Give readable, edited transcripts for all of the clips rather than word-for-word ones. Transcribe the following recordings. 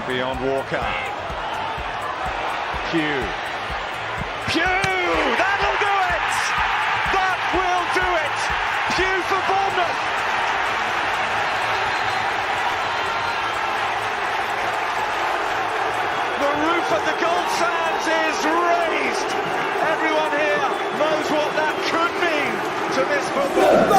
beyond Walker. Pugh. That'll do it! That will do it! Pugh for Bournemouth! The roof of the Gold Sands is raised! Everyone here knows what that could mean to this football.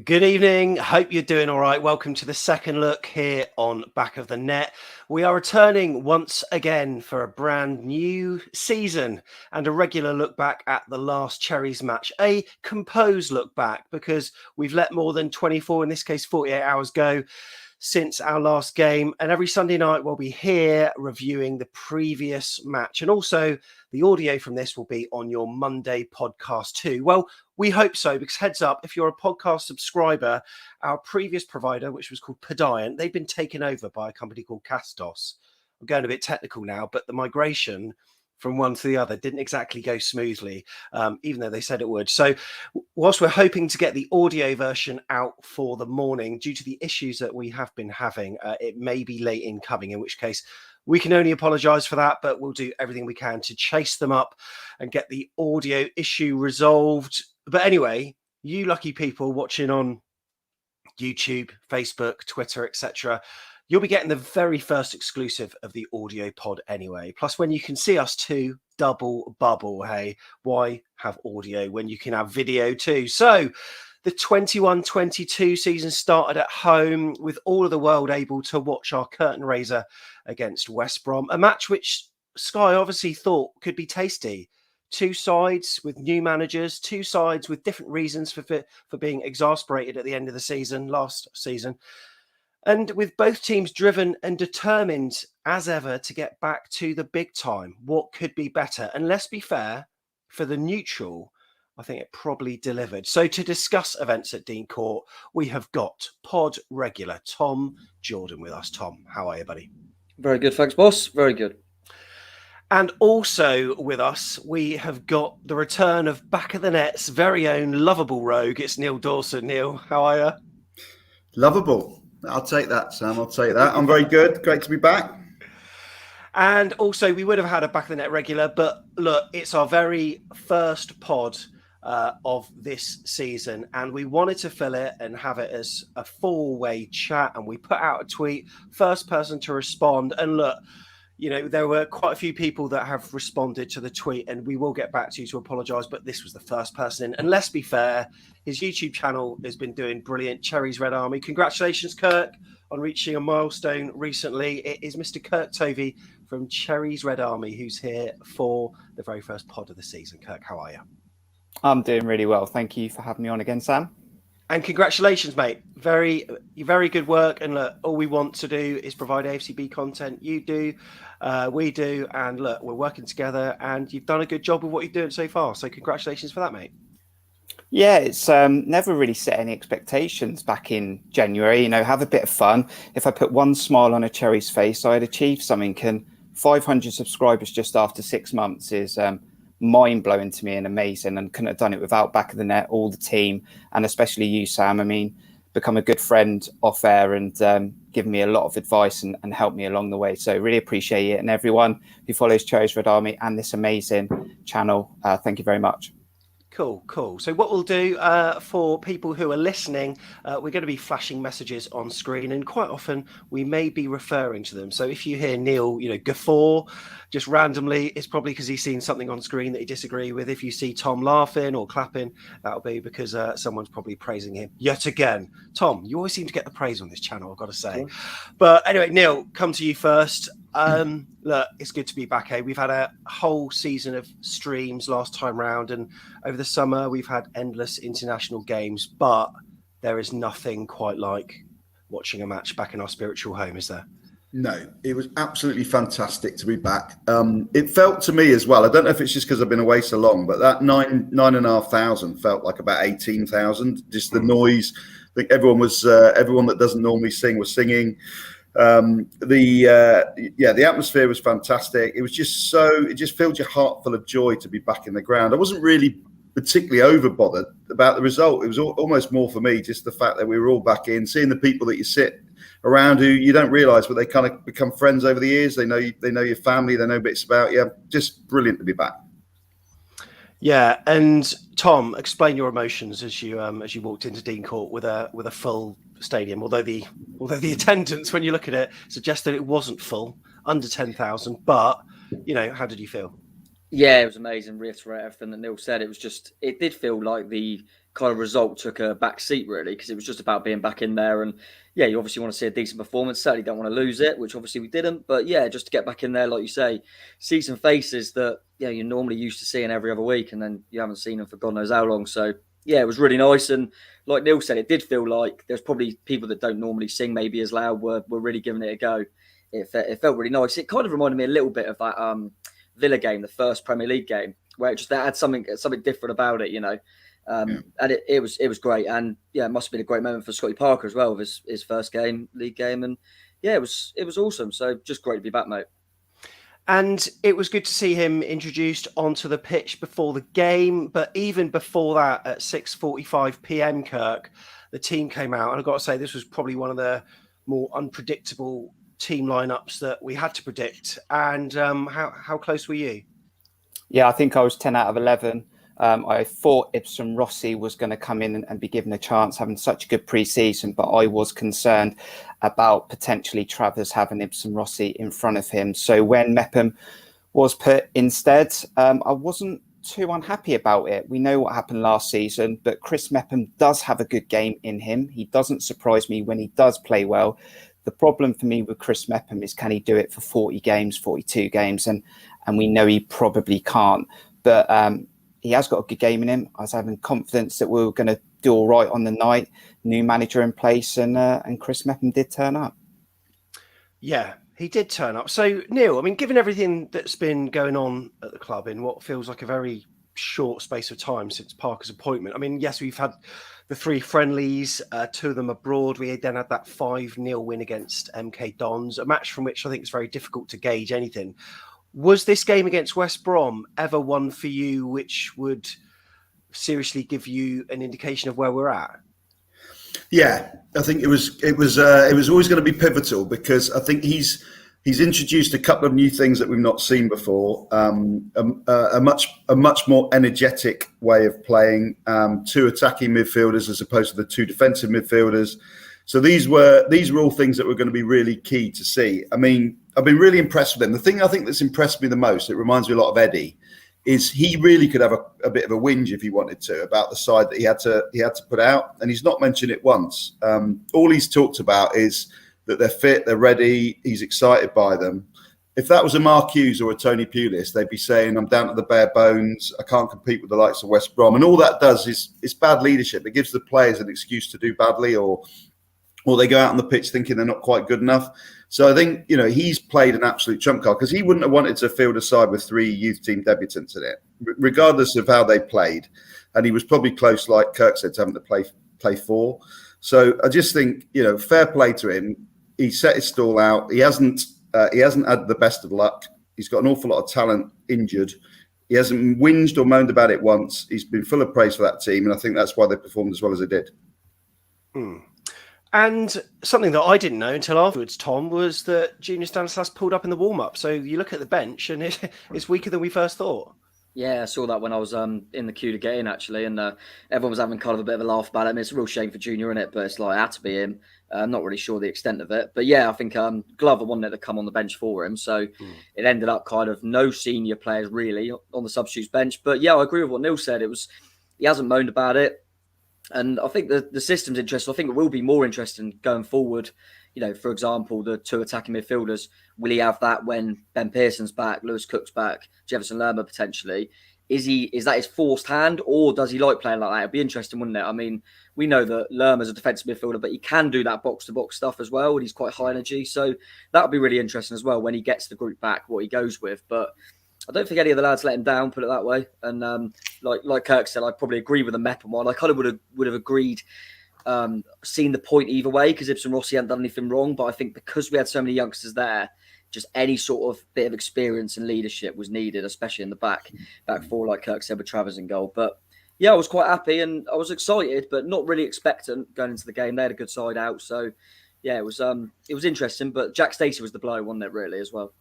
Good evening. Hope you're doing all right. Welcome to the second look here on Back of the Net. We are returning once again for a brand new season and a regular look back at the last Cherries match. A composed look back because we've let more than 24, in this case 48 hours go since our last game. And every Sunday night we'll be here reviewing the previous match. And also the audio from this will be on your Monday podcast too. Well, we hope so, because heads up, if you're a podcast subscriber, our previous provider, which was called Podiant, they've been taken over by a company called Castos. I'm going a bit technical now, but the migration from one to the other didn't exactly go smoothly, even though they said it would. So whilst we're hoping to get the audio version out for the morning, due to the issues that we have been having, it may be late in coming, in which case we can only apologise for that, but we'll do everything we can to chase them up and get the audio issue resolved. But anyway, you lucky people watching on YouTube, Facebook, Twitter, etc., you'll be getting the very first exclusive of the audio pod anyway. Plus, when you can see us too, double bubble. Hey, why have audio when you can have video too? So the 21-22 season started at home with all of the world able to watch our curtain raiser against West Brom, a match which Sky obviously thought could be tasty. Two sides with new managers, two sides with different reasons for being exasperated at the end of the season, last season. And with both teams driven and determined as ever to get back to the big time, what could be better? And let's be fair, for the neutral, I think it probably delivered. So to discuss events at Dean Court, we have got pod regular Tom Jordan with us. Tom, how are you, buddy? Very good, thanks, boss. Very good. And also with us, we have got the return of Back of the Net's very own lovable rogue. It's Neil Dawson. Neil, how are you? Lovable. I'll take that, Sam. I'll take that. I'm very good. Great to be back. And also, we would have had a Back of the Net regular, but look, it's our very first pod of this season, and we wanted to fill it and have it as a four-way chat, and we put out a tweet, first person to respond. And look, you know, there were quite a few people that have responded to the tweet, and we will get back to you to apologise, but this was the first person in. And let's be fair, his YouTube channel has been doing brilliant. Cherries Red Army. Congratulations, Kirk, on reaching a milestone recently. It is Mr. Kirk Tovey from Cherries Red Army who's here for the very first pod of the season. Kirk, how are you? I'm doing really well. Thank you for having me on again, Sam. And congratulations, mate. Very good work. And look, all we want to do is provide AFCB content. You do, we do. And look, we're working together and you've done a good job with what you're doing so far. So congratulations for that, mate. Yeah, it's never really set any expectations back in January. You know, have a bit of fun. If I put one smile on a Cherry's face, I'd achieved something. And 500 subscribers just after 6 months is mind-blowing to me and amazing, and couldn't have done it without Back of the Net, all the team, and especially you, Sam. I mean, become a good friend off air and given me a lot of advice and helped me along the way. So really appreciate it. And everyone who follows Cherries Red Army and this amazing channel, thank you very much. Cool. So what we'll do for people who are listening, we're going to be flashing messages on screen, and quite often we may be referring to them. So if you hear Neil, guffaw just randomly, it's probably because he's seen something on screen that he disagree with. If you see Tom laughing or clapping, that'll be because someone's probably praising him yet again. Tom, you always seem to get the praise on this channel, I've got to say. Sure. But anyway, Neil, come to you first. Look, it's good to be back. We've had a whole season of streams last time round, and over the summer we've had endless international games, but there is nothing quite like watching a match back in our spiritual home, is there? No, it was absolutely fantastic to be back. It felt to me as well, I don't know if it's just because I've been away so long, but that 9,500 felt like about 18,000. Just the noise. I think everyone that doesn't normally sing was singing. The atmosphere was fantastic. It was just it just filled your heart full of joy to be back in the ground. I wasn't really particularly over bothered about the result. It was almost more for me just the fact that we were all back in, seeing the people that you sit around who you don't realise, but they kind of become friends over the years. They know your family, they know bits about you. Just brilliant to be back. Yeah, and Tom, explain your emotions as you walked into Dean Court with a full stadium. Although the attendance, when you look at it, suggests that it wasn't full, under 10,000. But how did you feel? Yeah, it was amazing. Reiterate everything that Neil said. It did feel like the kind of result took a back seat, really, because it was just about being back in there. And yeah, you obviously want to see a decent performance. Certainly don't want to lose it, which obviously we didn't. But yeah, just to get back in there, like you say, see some faces that you're normally used to seeing every other week, and then you haven't seen them for God knows how long. So yeah, it was really nice. And like Neil said, it did feel like there's probably people that don't normally sing maybe as loud were really giving it a go. It felt really nice. It kind of reminded me a little bit of that Villa game, the first Premier League game, where it just had something different about it, and it was great. And yeah, it must have been a great moment for Scotty Parker as well, with his first league game, and yeah, it was awesome. So just great to be back, mate. And it was good to see him introduced onto the pitch before the game, but even before that, at 6:45 p.m, Kirk, the team came out, and I've got to say this was probably one of the more unpredictable team lineups that we had to predict. And how close were you? Yeah, I think I was 10 out of 11. I thought Ibsen Rossi was going to come in and be given a chance, having such a good pre-season, but I was concerned about potentially Travers having Ibsen Rossi in front of him. So when Mepham was put instead, I wasn't too unhappy about it. We know what happened last season, but Chris Mepham does have a good game in him. He doesn't surprise me when he does play well. The problem for me with Chris Mepham is, can he do it for 40 games, 42 games? And we know he probably can't. But he has got a good game in him. I was having confidence that we were going to do all right on the night. New manager in place, and Chris Mepham did turn up. Yeah, he did turn up. So, Neil, I mean, given everything that's been going on at the club in what feels like a very short space of time since Parker's appointment, I mean, yes, we've had the 3 friendlies, 2 of them abroad. We then had that 5-0 win against MK Dons, a match from which I think it's very difficult to gauge anything. Was this game against West Brom ever one for you which would seriously give you an indication of where we're at? Yeah, I think it was always going to be pivotal, because I think he's introduced a couple of new things that we've not seen before. A much more energetic way of playing, 2 attacking midfielders as opposed to the 2 defensive midfielders. So these were all things that were going to be really key to see. I mean, I've been really impressed with him. The thing I think that's impressed me the most, it reminds me a lot of Eddie, is he really could have a bit of a whinge if he wanted to about the side that he had to put out, and he's not mentioned it once. All he's talked about is that they're fit, they're ready, he's excited by them. If that was a Mark Hughes or a Tony Pulis, they'd be saying, I'm down to the bare bones, I can't compete with the likes of West Brom. And all that does is it's bad leadership. It gives the players an excuse to do badly, or they go out on the pitch thinking they're not quite good enough. So I think, he's played an absolute trump card, because he wouldn't have wanted to field a side with 3 youth team debutants in it, regardless of how they played. And he was probably close, like Kirk said, to having to play 4. So I just think, fair play to him. He set his stall out. He hasn't had the best of luck. He's got an awful lot of talent injured. He hasn't whinged or moaned about it once. He's been full of praise for that team, and I think that's why they performed as well as they did. And something that I didn't know until afterwards, Tom, was that Junior Stanislas pulled up in the warm-up. So you look at the bench, and it's weaker than we first thought. Yeah, I saw that when I was in the queue to get in, actually, and everyone was having kind of a bit of a laugh about it. I mean, it's a real shame for Junior, in it, but it's like, it had to be him. I'm not really sure the extent of it. But yeah, I think Glover wanted to come on the bench for him. So it ended up kind of no senior players really on the substitutes bench. But yeah, I agree with what Neil said. He hasn't moaned about it. And I think the system's interesting. I think it will be more interesting going forward. For example, the 2 attacking midfielders, will he have that when Ben Pearson's back, Lewis Cook's back, Jefferson Lerma potentially? Is that his forced hand, or does he like playing like that? It'd be interesting, wouldn't it? I mean, we know that Lerma's a defensive midfielder, but he can do that box-to-box stuff as well, and he's quite high energy. So that'll be really interesting as well when he gets the group back, what he goes with. But I don't think any of the lads let him down, put it that way. And like Kirk said, I probably agree with the Mepham one. I kind of would have agreed, seen the point either way, because Ibsen Rossi hadn't done anything wrong. But I think because we had so many youngsters there, just any sort of bit of experience and leadership was needed, especially in the back 4, like Kirk said, with Travers in goal. But Yeah, I was quite happy and I was excited, but not really expectant going into the game. They had a good side out, so yeah, it was interesting. But Jack Stacey was the blow, wasn't it? Really, as well.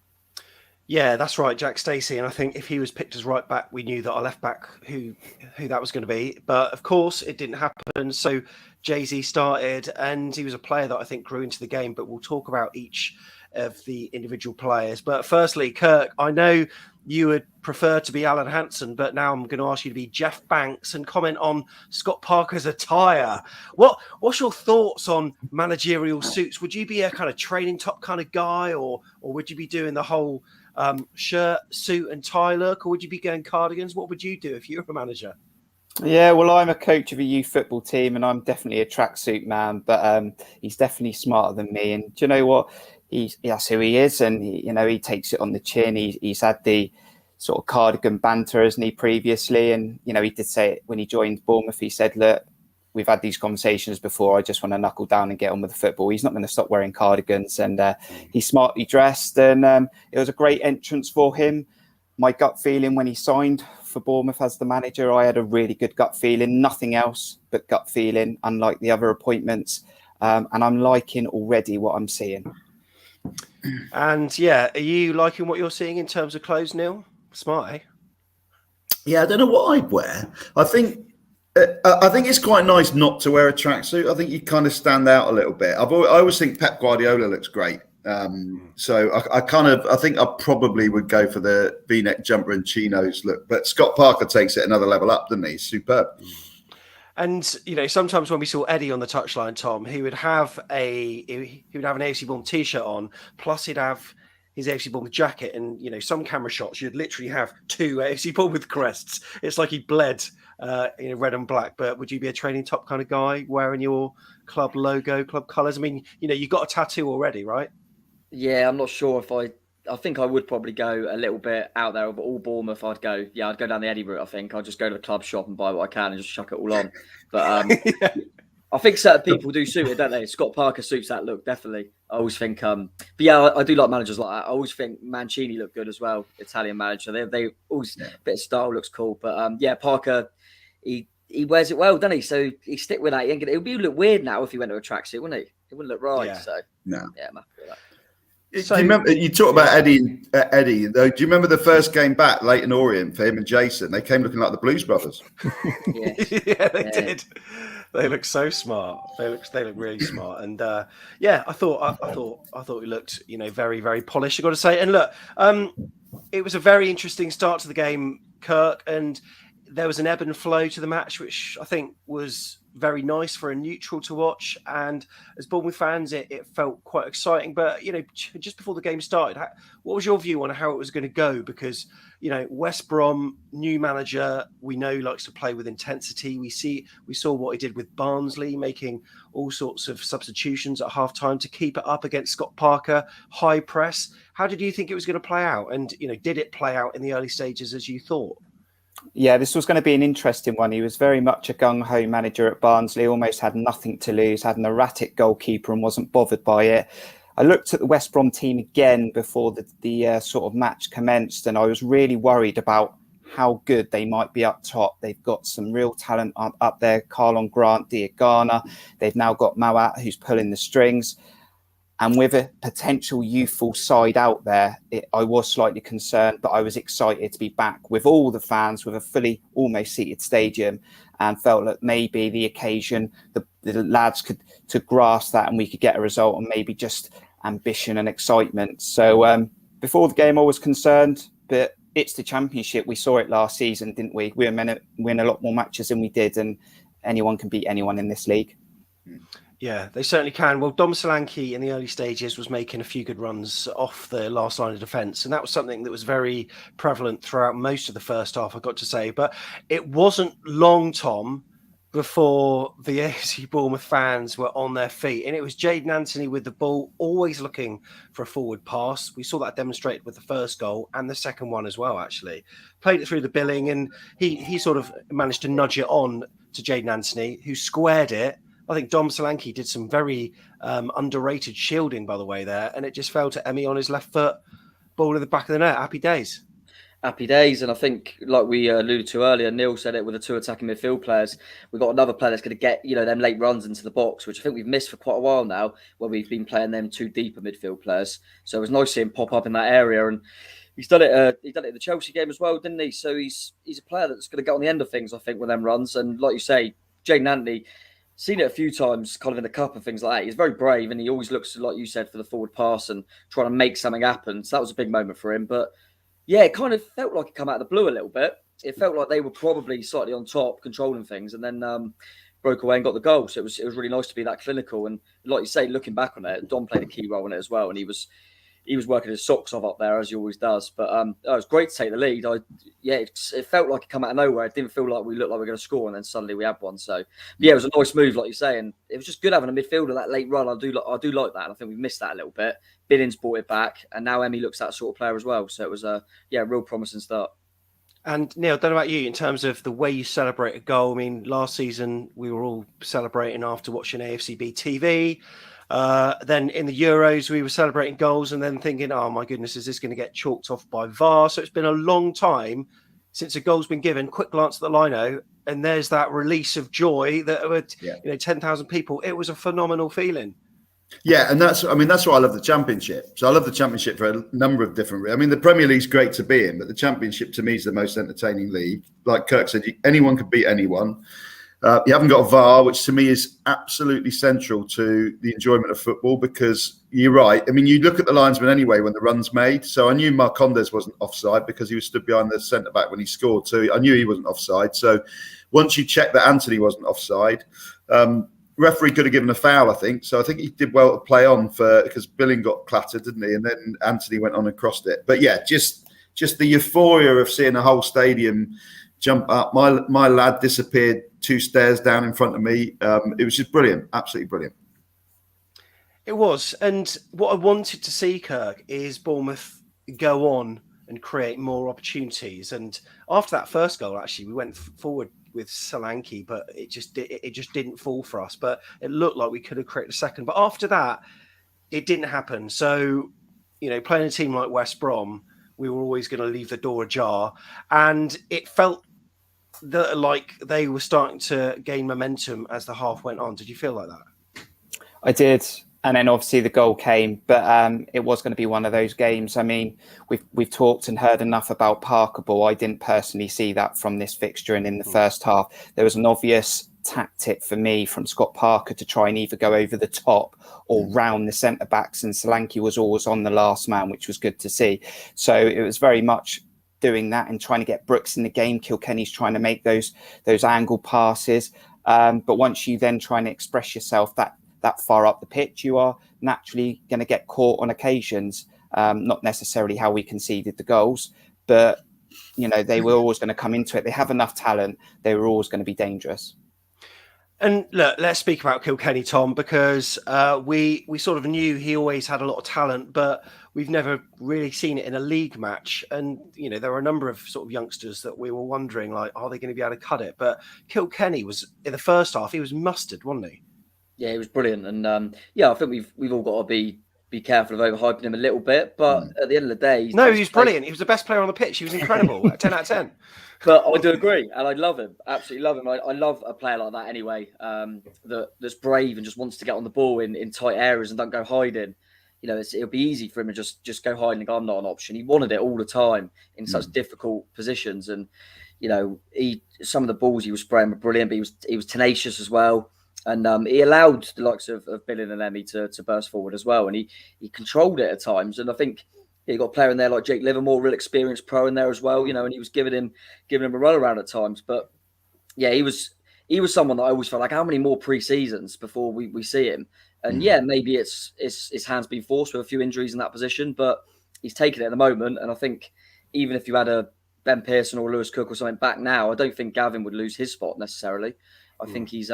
Yeah, that's right, Jack Stacey. And I think if he was picked as right back, we knew that our left back who that was going to be. But of course, it didn't happen. So Jay-Z started, and he was a player that I think grew into the game. But we'll talk about each of the individual players. But firstly, Kirk, I know you would prefer to be Alan Hansen, but now I'm going to ask you to be Jeff Banks and comment on Scott Parker's attire. What's your thoughts on managerial suits? Would you be a kind of training top kind of guy, or would you be doing the whole shirt, suit and tie look, or would you be going cardigans? What would you do if you were a manager? Yeah, well, I'm a coach of a youth football team and I'm definitely a tracksuit man, but he's definitely smarter than me. And do you know what? That's who he is, and he takes it on the chin. He's had the sort of cardigan banter, hasn't he, previously? And he did say it when he joined Bournemouth. He said, "Look, we've had these conversations before. I just want to knuckle down and get on with the football." He's not going to stop wearing cardigans, and he's smartly dressed. And it was a great entrance for him. My gut feeling when he signed for Bournemouth as the manager, I had a really good gut feeling. Nothing else but gut feeling, unlike the other appointments. And I'm liking already what I'm seeing. And yeah, are you liking what you're seeing in terms of clothes, Neil? Smart, eh? Yeah, I don't know what I'd wear. I think it's quite nice not to wear a tracksuit. I think you kind of stand out a little bit. I always think Pep Guardiola looks great. So I think I probably would go for the V-neck jumper and chinos look. But Scott Parker takes it another level up, doesn't he? He's superb. And sometimes when we saw Eddie on the touchline, Tom, he would have an AFC Bournemouth t-shirt on, plus he'd have his AFC Bournemouth jacket. And some camera shots, you'd literally have two AFC Bournemouth crests. It's like he bled red and black. But would you be a training top kind of guy wearing your club logo, club colours? I mean, you've got a tattoo already, right? Yeah, I'm not sure if I think I would probably go a little bit out there, but all Bournemouth, I'd go down the Eddie route. I think I'd just go to the club shop and buy what I can and just chuck it all on. But Yeah. I think certain people do suit it, don't they? Scott Parker suits that look, definitely. I always think, but yeah, I do like managers like that. I always think Mancini looked good as well, Italian manager. They always, a bit of style looks cool. But yeah, Parker, he wears it well, doesn't he? So he stick with that. It would be a look weird now if he went to a tracksuit, wouldn't he? It wouldn't look right. Yeah. So no. Yeah, I'm happy with that. Do you remember? You talk about Eddie. Though, do you remember the first game back, Leyton Orient, for him and Jason? They came looking like the Blues Brothers. Yeah, Yeah, they did. They look so smart. They look really smart. And yeah, I thought he looked, very, very polished, I've got to say. And look, it was a very interesting start to the game, Kirk, and there was an ebb and flow to the match, which I think was very nice for a neutral to watch. And as Bournemouth fans, it felt quite exciting. But, just before the game started, what was your view on how it was going to go? Because, West Brom, new manager, we know likes to play with intensity. We saw what he did with Barnsley, making all sorts of substitutions at half-time to keep it up against Scott Parker, high press. How did you think it was going to play out? And, did it play out in the early stages as you thought? Yeah, this was going to be an interesting one. He was very much a gung-ho manager at Barnsley, almost had nothing to lose, had an erratic goalkeeper and wasn't bothered by it. I looked at the West Brom team again before the sort of match commenced, and I was really worried about how good they might be up top. They've got some real talent up there, Carlon Grant, Diagana. They've now got Mawat, who's pulling the strings. And with a potential youthful side out there, I was slightly concerned, but I was excited to be back with all the fans, with a fully almost seated stadium, and felt that maybe the occasion, the lads could grasp that and we could get a result, and maybe just ambition and excitement. So before the game, I was concerned, but it's the Championship. We saw it last season, didn't we? We were meant to win a lot more matches than we did, and anyone can beat anyone in this league. Yeah, they certainly can. Well, Dom Solanke in the early stages was making a few good runs off the last line of defence, and that was something that was very prevalent throughout most of the first half, I've got to say. But it wasn't long, Tom, before the AFC Bournemouth fans were on their feet. And it was Jayden Anthony with the ball, always looking for a forward pass. We saw that demonstrated with the first goal and the second one as well, actually. Played it through the billing, and he sort of managed to nudge it on to Jayden Anthony, who squared it. I think Dom Solanke did some very underrated shielding, by the way, there. And it just fell to Emi on his left foot, ball in the back of the net. Happy days. happy days. And I think, like we alluded to earlier, Neil said it with the two attacking midfield players. We've got another player that's going to get, them late runs into the box, which I think we've missed for quite a while now, where we've been playing them two deeper midfield players. So it was nice to see him pop up in that area. And he's done it. He done it in the Chelsea game as well, didn't he? So he's a player that's going to get on the end of things, I think, with them runs. And like you say, Jaden Anthony, seen it a few times, kind of in the cup and things like that. He's very brave, and he always looks, like you said, for the forward pass and trying to make something happen. So that was a big moment for him. But yeah, it kind of felt like it come out of the blue a little bit. It felt like they were probably slightly on top, controlling things, and then broke away and got the goal. So it was really nice to be that clinical. And like you say, looking back on it, Don played a key role in it as well, and he was working his socks off up there, as he always does. But it was great to take the lead. It felt like it come out of nowhere. It didn't feel like we looked like we were going to score, and then suddenly we had one. So yeah, it was a nice move, like you say, and it was just good having a midfielder that late run. I do like that, and I think we've missed that a little bit. Billings brought it back, and now Emmy looks that sort of player as well. So it was a real promising start. And Neil, I don't know about you in terms of the way you celebrate a goal. I mean, last season we were all celebrating after watching AFCB TV. Then in the Euros, we were celebrating goals and then thinking, oh my goodness, is this going to get chalked off by VAR? So it's been a long time since a goal's been given. Quick glance at the lino, and there's that release of joy that with 10,000 people. It was a phenomenal feeling. Yeah, and that's why I love the Championship. So I love the Championship for a number of different reasons. I mean, the Premier League's great to be in, but the Championship to me is the most entertaining league. Like Kirk said, anyone could beat anyone. You haven't got a VAR, which to me is absolutely central to the enjoyment of football, because you're right. I mean, you look at the linesman anyway when the run's made. So I knew Marcondes wasn't offside because he was stood behind the centre-back when he scored. So I knew he wasn't offside. So once you check that Anthony wasn't offside, referee could have given a foul, I think. So I think he did well to play on because Billing got clattered, didn't he? And then Anthony went on and crossed it. But yeah, just the euphoria of seeing a whole stadium jump up. My lad disappeared 2 stairs down in front of me. It was just brilliant, absolutely brilliant. It was. And what I wanted to see, Kirk, is Bournemouth go on and create more opportunities. And after that first goal, actually, we went forward with Solanke, but it just didn't fall for us. But it looked like we could have created a second. But after that, it didn't happen. So, playing a team like West Brom, we were always going to leave the door ajar. And it felt that like they were starting to gain momentum as the half went on. Did you feel like that? I did. And then obviously the goal came, but it was going to be one of those games. I mean, we've talked and heard enough about Parker Ball. I didn't personally see that from this fixture, and in the first half, there was an obvious tactic for me from Scott Parker to try and either go over the top or round the centre backs, and Solanke was always on the last man, which was good to see. So it was very much doing that and trying to get Brooks in the game. Kilkenny's trying to make those angle passes, but once you then try and express yourself that far up the pitch, you are naturally going to get caught on occasions. Not necessarily how we conceded the goals, but they were always going to come into it. They have enough talent. They were always going to be dangerous. And look, let's speak about Kilkenny, Tom, because we sort of knew he always had a lot of talent, but we've never really seen it in a league match. And, there were a number of sort of youngsters that we were wondering, like, are they going to be able to cut it? But Kilkenny was, in the first half, he was mustard, wasn't he? Yeah, he was brilliant. And I think we've all got to be careful of overhyping him a little bit. But at the end of the day... he was brilliant. He was the best player on the pitch. He was incredible. 10 out of 10. But I do agree, and I love him. Absolutely love him. I love a player like that anyway, that's brave and just wants to get on the ball in tight areas and don't go hiding. It'll be easy for him to just go hiding and go, I'm not an option. He wanted it all the time in such difficult positions. And, some of the balls he was spraying were brilliant, but he was tenacious as well. And he allowed the likes of Billing and Emmy to burst forward as well. And he controlled it at times. And I think you got a player in there like Jake Livermore, real experienced pro in there as well, and he was giving him a run around at times. But yeah, he was someone that I always felt like, how many more pre-seasons before we see him? And yeah, maybe it's his hands been forced with a few injuries in that position, but he's taken it at the moment. And I think even if you had a Ben Pearson or Lewis Cook or something back now, I don't think Gavin would lose his spot necessarily. I think he's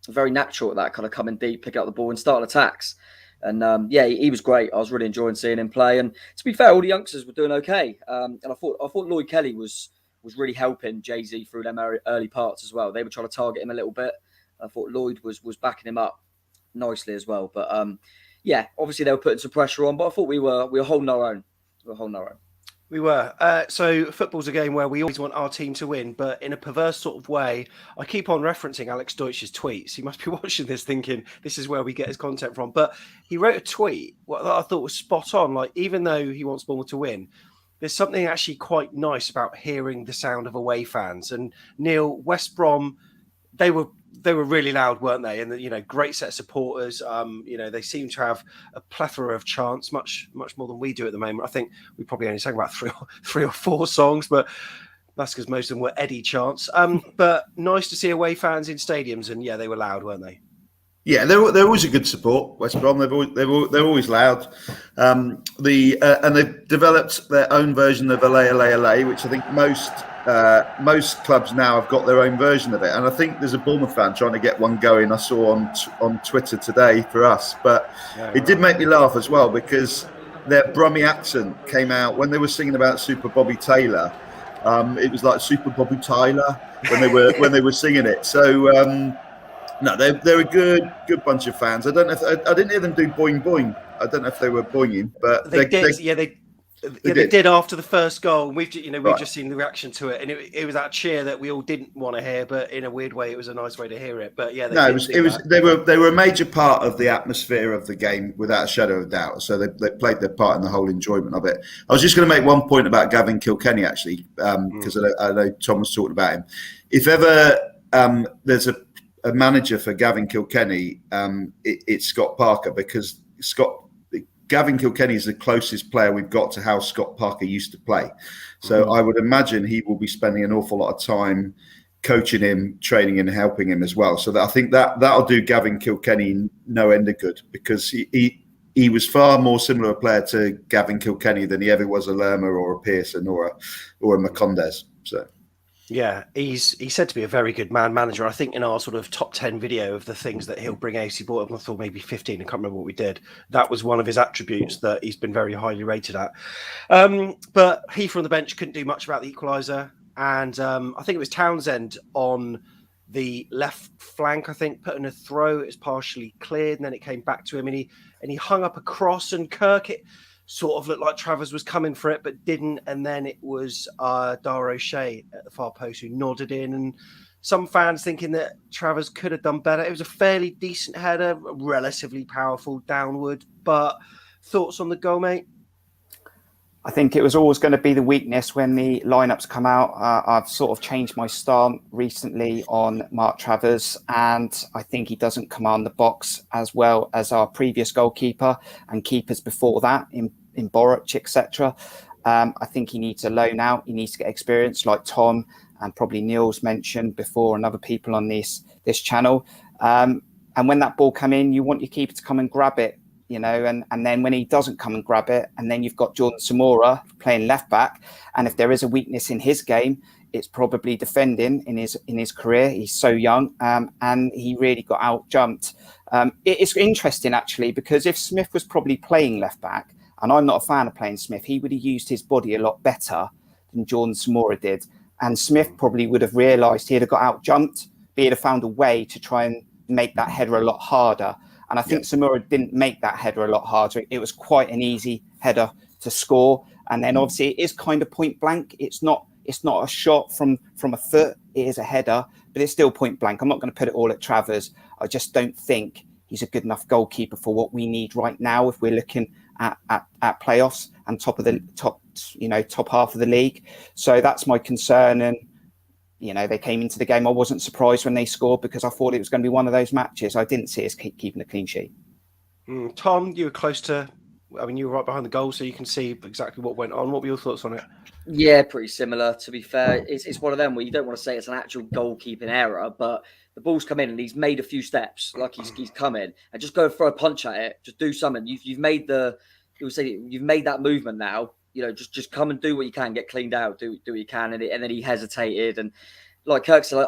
very natural at that, kind of coming deep, pick up the ball and start attacks. And he was great. I was really enjoying seeing him play. And to be fair, all the youngsters were doing okay. And I thought Lloyd Kelly was really helping Jay-Z through them early parts as well. They were trying to target him a little bit. I thought Lloyd was backing him up nicely as well. But obviously they were putting some pressure on. But I thought we were holding our own. We were. So football's a game where we always want our team to win, but in a perverse sort of way. I keep on referencing Alex Deutsch's tweets. He must be watching this thinking this is where we get his content from. But he wrote a tweet that I thought was spot on. Like, even though he wants Bournemouth to win, there's something actually quite nice about hearing the sound of away fans. And Neil, West Brom, they were really loud, weren't they? And great set of supporters. They seem to have a plethora of chants, much more than we do at the moment. I think we probably only sang about three or four songs, but that's because most of them were Eddie chants. But nice to see away fans in stadiums, and yeah, they were loud, weren't they? Yeah, they're always a good support. West Brom, they're always loud. And they've developed their own version of LA, which I think most clubs now have got their own version of it. And I think there's a Bournemouth fan trying to get one going. I saw on Twitter today for us, but it did make me laugh as well because their Brummy accent came out when they were singing about Super Bobby Taylor. It was like Super Bobby Tyler when they were singing it. So. No, they're a good bunch of fans. I don't know if I didn't hear them do boing boing. I don't know if they were boinging, but they did. They did after the first goal. We've just seen the reaction to it, and it was that cheer that we all didn't want to hear, but in a weird way, it was a nice way to hear it. But yeah, they were a major part of the atmosphere of the game without a shadow of doubt. So they played their part in the whole enjoyment of it. I was just going to make one point about Gavin Kilkenny actually, because I know Tom was talking about him. If ever there's a manager for Gavin Kilkenny, it's Scott Parker, because Gavin Kilkenny is the closest player we've got to how Scott Parker used to play. So I would imagine he will be spending an awful lot of time coaching him, training and helping him as well. So I think that'll do Gavin Kilkenny no end of good, because he was far more similar a player to Gavin Kilkenny than he ever was a Lerma or a Pearson or a Macondes. So. Yeah, he's said to be a very good manager. I think in our sort of top 10 video of the things that he'll bring AFC Bournemouth, or maybe 15, I can't remember what we did. That was one of his attributes that he's been very highly rated at. But he from the bench couldn't do much about the equaliser. And I think it was Townsend on the left flank, I think, put in a throw. It was partially cleared, and then it came back to him, and he hung up a cross, and Kirk, it sort of looked like Travers was coming for it, but didn't. And then it was Dar O'Shea at the far post who nodded in. And some fans thinking that Travers could have done better. It was a fairly decent header, relatively powerful downward. But thoughts on the goal, mate? I think it was always going to be the weakness when the lineups come out. I've sort of changed my stance recently on Mark Travers, and I think he doesn't command the box as well as our previous goalkeeper and keepers before that in Boroch, etc. I think he needs a loan out. He needs to get experience, like Tom and probably Neil's mentioned before, and other people on this channel. And when that ball come in, you want your keeper to come and grab it. And then when he doesn't come and grab it, and then you've got Jordan Samora playing left back, and if there is a weakness in his game, it's probably defending in his career. He's so young, and he really got out jumped. It's interesting actually, because if Smith was probably playing left back, and I'm not a fan of playing Smith, he would have used his body a lot better than Jordan Samora did, and Smith probably would have realised he'd have got out jumped, but he'd have found a way to try and make that header a lot harder. And I think Samora didn't make that header a lot harder. It was quite an easy header to score. And then obviously it is kind of point blank. It's not a shot from a foot. It is a header, but it's still point blank. I'm not going to put it all at Travers. I just don't think he's a good enough goalkeeper for what we need right now if we're looking at playoffs and top half of the league. So that's my concern. And they came into the game. I wasn't surprised when they scored, because I thought it was going to be one of those matches. I didn't see us keeping a clean sheet. Tom, you were close to, you were right behind the goal, so you can see exactly what went on. What were your thoughts on it? Yeah, pretty similar, to be fair. It's one of them where you don't want to say it's an actual goalkeeping error, but the ball's come in and he's made a few steps, like he's come in, and just go and throw a punch at it. Just do something. You've made that movement now. Just come and do what you can, get cleaned out, do what you can. And then he hesitated. And like Kirk said,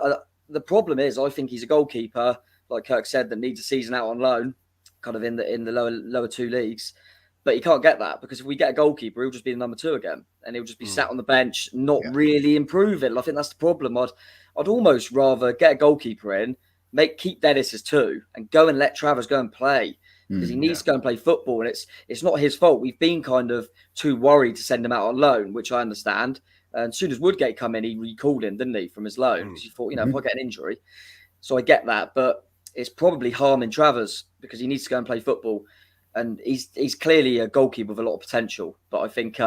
the problem is, I think he's a goalkeeper, like Kirk said, that needs a season out on loan, kind of in the lower two leagues. But he can't get that, because if we get a goalkeeper, he'll just be the number 2 again. And he'll just be sat on the bench, not really improving. I think that's the problem. I'd almost rather get a goalkeeper in, keep Dennis as 2, and go and let Travers go and play. because he needs to go and play football, and it's not his fault. We've been kind of too worried to send him out on loan, which I understand. And as soon as Woodgate come in, he recalled him, didn't he, from his loan? Because he thought, if I get an injury. So I get that, but it's probably harming Travers because he needs to go and play football. And he's clearly a goalkeeper with a lot of potential. But I think,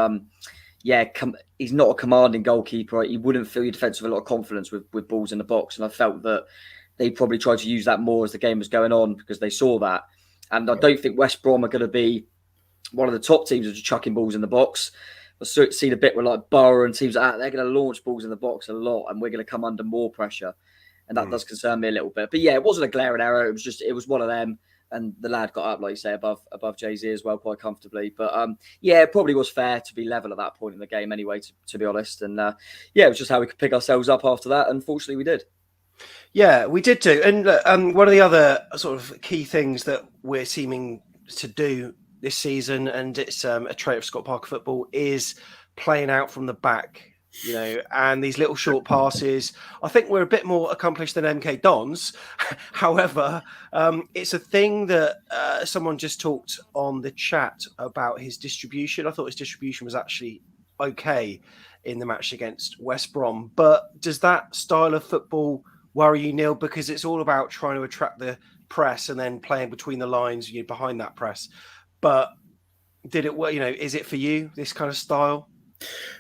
he's not a commanding goalkeeper. He wouldn't fill your defence with a lot of confidence with balls in the box. And I felt that they probably tried to use that more as the game was going on because they saw that. And I don't think West Brom are going to be one of the top teams of chucking balls in the box. I've seen a bit with like Borough and teams like that. They're going to launch balls in the box a lot, and we're going to come under more pressure. And that does concern me a little bit. But yeah, it wasn't a glaring error. It was one of them. And the lad got up, like you say, above Jay-Z as well, quite comfortably. But it probably was fair to be level at that point in the game anyway, to be honest. And it was just how we could pick ourselves up after that. Unfortunately, we did. Yeah, we did do. And one of the other sort of key things that we're seeming to do this season, and it's a trait of Scott Parker football, is playing out from the back. And these little short passes. I think we're a bit more accomplished than MK Dons. However, it's a thing that someone just talked on the chat about his distribution. I thought his distribution was actually okay in the match against West Brom. But does that style of football worry you, Neil? Because it's all about trying to attract the press and then playing between the lines, behind that press. But did it work? Is it for you, this kind of style?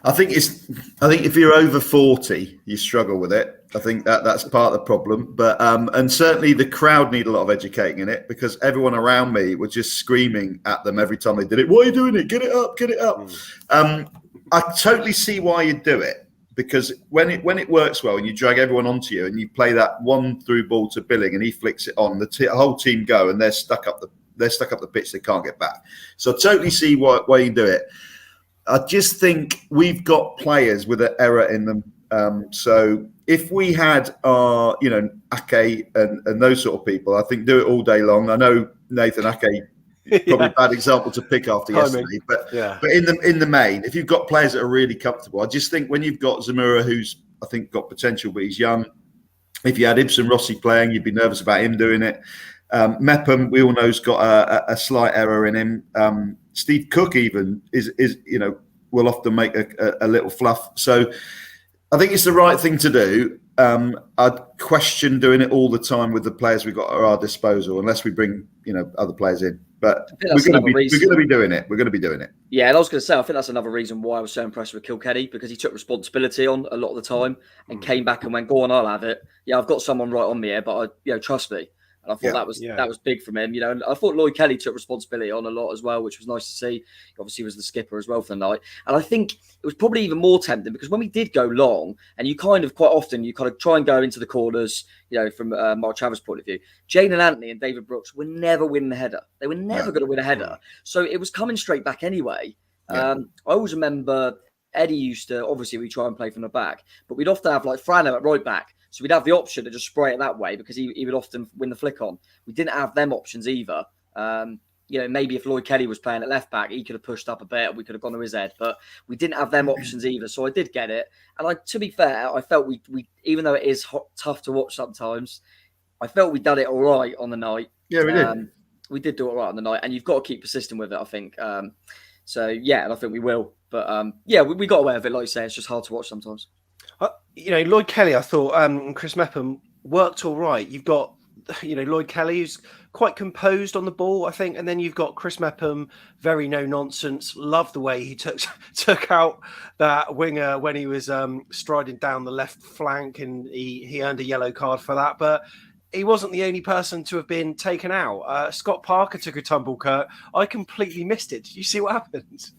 I think if you're over 40, you struggle with it. I think that's part of the problem. But and certainly the crowd need a lot of educating in it, because everyone around me was just screaming at them every time they did it. Why are you doing it? Get it up, get it up. I totally see why you do it, because when it works well and you drag everyone onto you and you play that one through ball to Billing and he flicks it on, the whole team go and they're stuck up the pitch. They can't get back. So I totally see why you do it. I just think we've got players with an error in them. So if we had our, Ake and those sort of people, I think do it all day long. I know Nathan Ake, probably a bad example to pick after yesterday, but in the main, if you've got players that are really comfortable, I just think when you've got Zamora, who's I think got potential, but he's young. If you had Ibsen Rossi playing, you'd be nervous about him doing it. Mepham, we all know, has got a slight error in him. Steve Cook even is will often make a little fluff. So I think it's the right thing to do. I'd question doing it all the time with the players we've got at our disposal, unless we bring other players in. But we're going to be doing it. We're going to be doing it. Yeah, and I was going to say, I think that's another reason why I was so impressed with Kilkenny, because he took responsibility on a lot of the time and came back and went, "Go on, I'll have it. Yeah, I've got someone right on me here, but trust me." And I thought that was big from him, And I thought Lloyd Kelly took responsibility on a lot as well, which was nice to see. He obviously was the skipper as well for the night. And I think it was probably even more tempting because when we did go long, and you quite often try and go into the corners, from Mark Travers' point of view, Jane and Anthony and David Brooks were never winning a header. They were never going to win a header. So it was coming straight back anyway. I always remember Eddie used to, obviously we try and play from the back, but we'd often have Frano at right back. So we'd have the option to just spray it that way because he would often win the flick on. We didn't have them options either. Maybe if Lloyd Kelly was playing at left back, he could have pushed up a bit. We could have gone to his head, but we didn't have them options either. So I did get it. And to be fair, I felt we even though it is tough to watch sometimes, I felt we done it all right on the night. Yeah, we did. We did do it all right on the night, and you've got to keep persistent with it, I think. And I think we will. But we got away with it. Like you say, it's just hard to watch sometimes. Lloyd Kelly, I thought, and Chris Mepham worked all right. You've got, Lloyd Kelly, who's quite composed on the ball, I think. And then you've got Chris Mepham, very no nonsense. Love the way he took out that winger when he was striding down the left flank, and he earned a yellow card for that. But he wasn't the only person to have been taken out. Scott Parker took a tumble, Kurt. I completely missed it. Did you see what happened?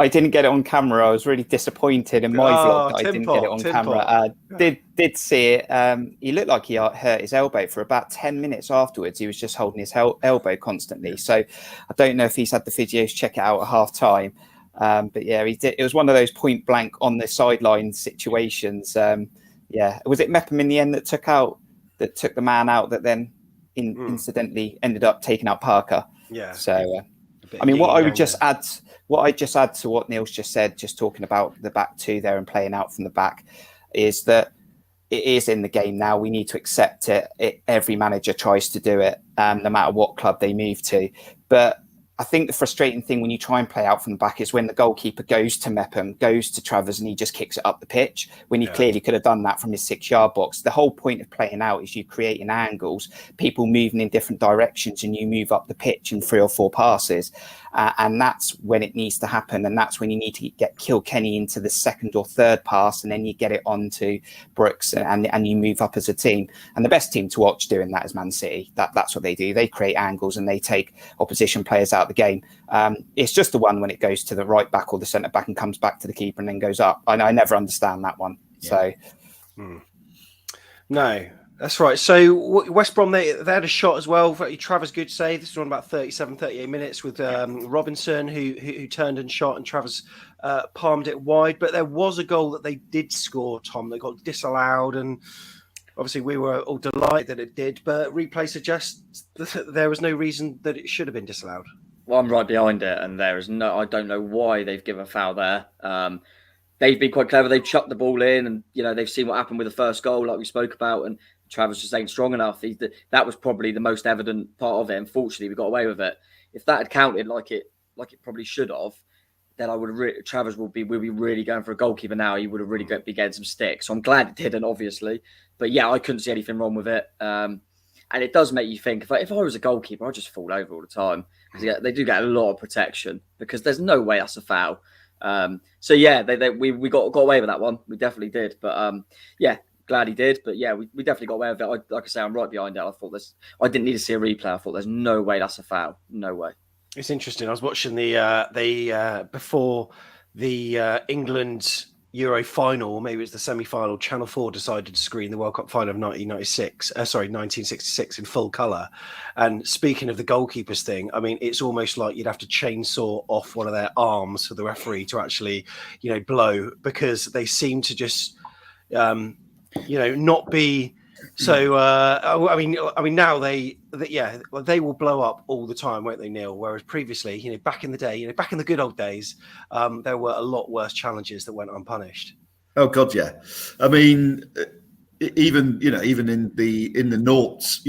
I didn't get it on camera. I was really disappointed in my vlog that I didn't get it on camera. Did see it. He looked like he hurt his elbow for about 10 minutes afterwards. He was just holding his elbow constantly. So I don't know if he's had the physios check it out at half time. But yeah, he did. It was one of those point blank on the sideline situations. Was it Mepham in the end that took the man out that then incidentally ended up taking out Parker? Yeah. So what I just add to what Neil's just said, just talking about the back two there and playing out from the back, is that it is in the game now. We need to accept it. Every manager tries to do it, no matter what club they move to. But I think the frustrating thing when you try and play out from the back is when the goalkeeper goes to Mepham, goes to Travers, and he just kicks it up the pitch when he clearly could have done that from his 6-yard box. The whole point of playing out is you creating angles, people moving in different directions, and you move up the pitch in 3 or 4 passes. And that's when it needs to happen. And that's when you need to get Kilkenny into the 2nd or 3rd pass, and then you get it on to Brooks and you move up as a team. And the best team to watch doing that is Man City. That's what they do. They create angles and they take opposition players out of the game. It's just the one when it goes to the right back or the centre back and comes back to the keeper and then goes up. I never understand that one. Yeah. So, No. That's right. So West Brom, they had a shot as well. Travers good save. This was on about 37, 38 minutes with Robinson who turned and shot, and Travers palmed it wide. But there was a goal that they did score, Tom, that got disallowed. And obviously we were all delighted that it did. But replay suggests that there was no reason that it should have been disallowed. Well, I'm right behind it. And I don't know why they've given a foul there. They've been quite clever. They've chucked the ball in and, they've seen what happened with the first goal, like we spoke about. And Travers just ain't strong enough. That was probably the most evident part of it. Unfortunately, we got away with it. If that had counted like it probably should have, then Travers will be really going for a goalkeeper now. He would have really be getting some stick. So I'm glad it didn't, obviously. But yeah, I couldn't see anything wrong with it. And it does make you think, if I was a goalkeeper, I'd just fall over all the time. Because they do get a lot of protection because there's no way that's a foul. So yeah, we got away with that one. We definitely did. But yeah, glad he did. But yeah, we definitely got away with it. Like I say, I'm right behind it. I didn't need to see a replay. I thought there's no way that's a foul. No way. It's interesting. I was watching the before the England Euro final, maybe it was the semi-final. Channel 4 decided to screen the World Cup final of 1966 in full colour. And speaking of the goalkeepers thing, I mean, it's almost like you'd have to chainsaw off one of their arms for the referee to actually, blow, because they seem to just, not be. So I mean, now they will blow up all the time, won't they, Neil? Whereas previously, back in the day, back in the good old days, there were a lot worse challenges that went unpunished. Oh God, yeah. I mean, even in the noughts,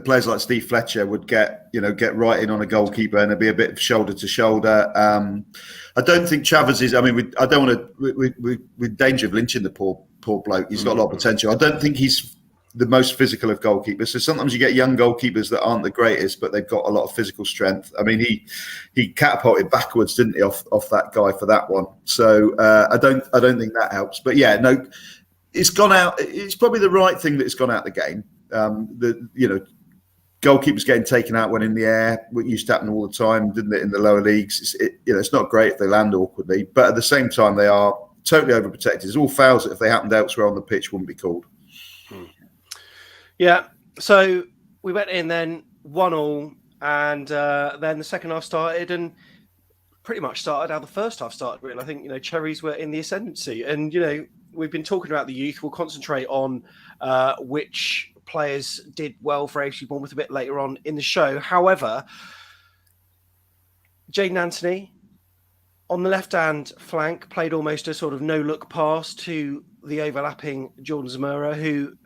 players like Steve Fletcher would get right in on a goalkeeper and it'd be a bit of shoulder to shoulder. I don't think Travers is. I mean, I don't want to. We're in danger of lynching the poor bloke. He's got a lot of potential. I don't think he's the most physical of goalkeepers. So sometimes you get young goalkeepers that aren't the greatest, but they've got a lot of physical strength. I mean, he catapulted backwards, didn't he, off that guy for that one? So I don't think that helps. But yeah, no, it's gone out. It's probably the right thing that it's gone out the game. Goalkeepers getting taken out when in the air, what used to happen all the time, didn't it, in the lower leagues? It's not great if they land awkwardly, but at the same time, they are totally overprotected. It's all fouls that if they happened elsewhere on the pitch wouldn't be called. Yeah, so we went in then 1-1, and then the second half started, and pretty much started how the first half started. Really, I think Cherries were in the ascendancy, and we've been talking about the youth. We'll concentrate on which players did well for AFC Bournemouth a bit later on in the show. However, Jayden Anthony on the left-hand flank played almost a sort of no-look pass to the overlapping Jordan Zamora, who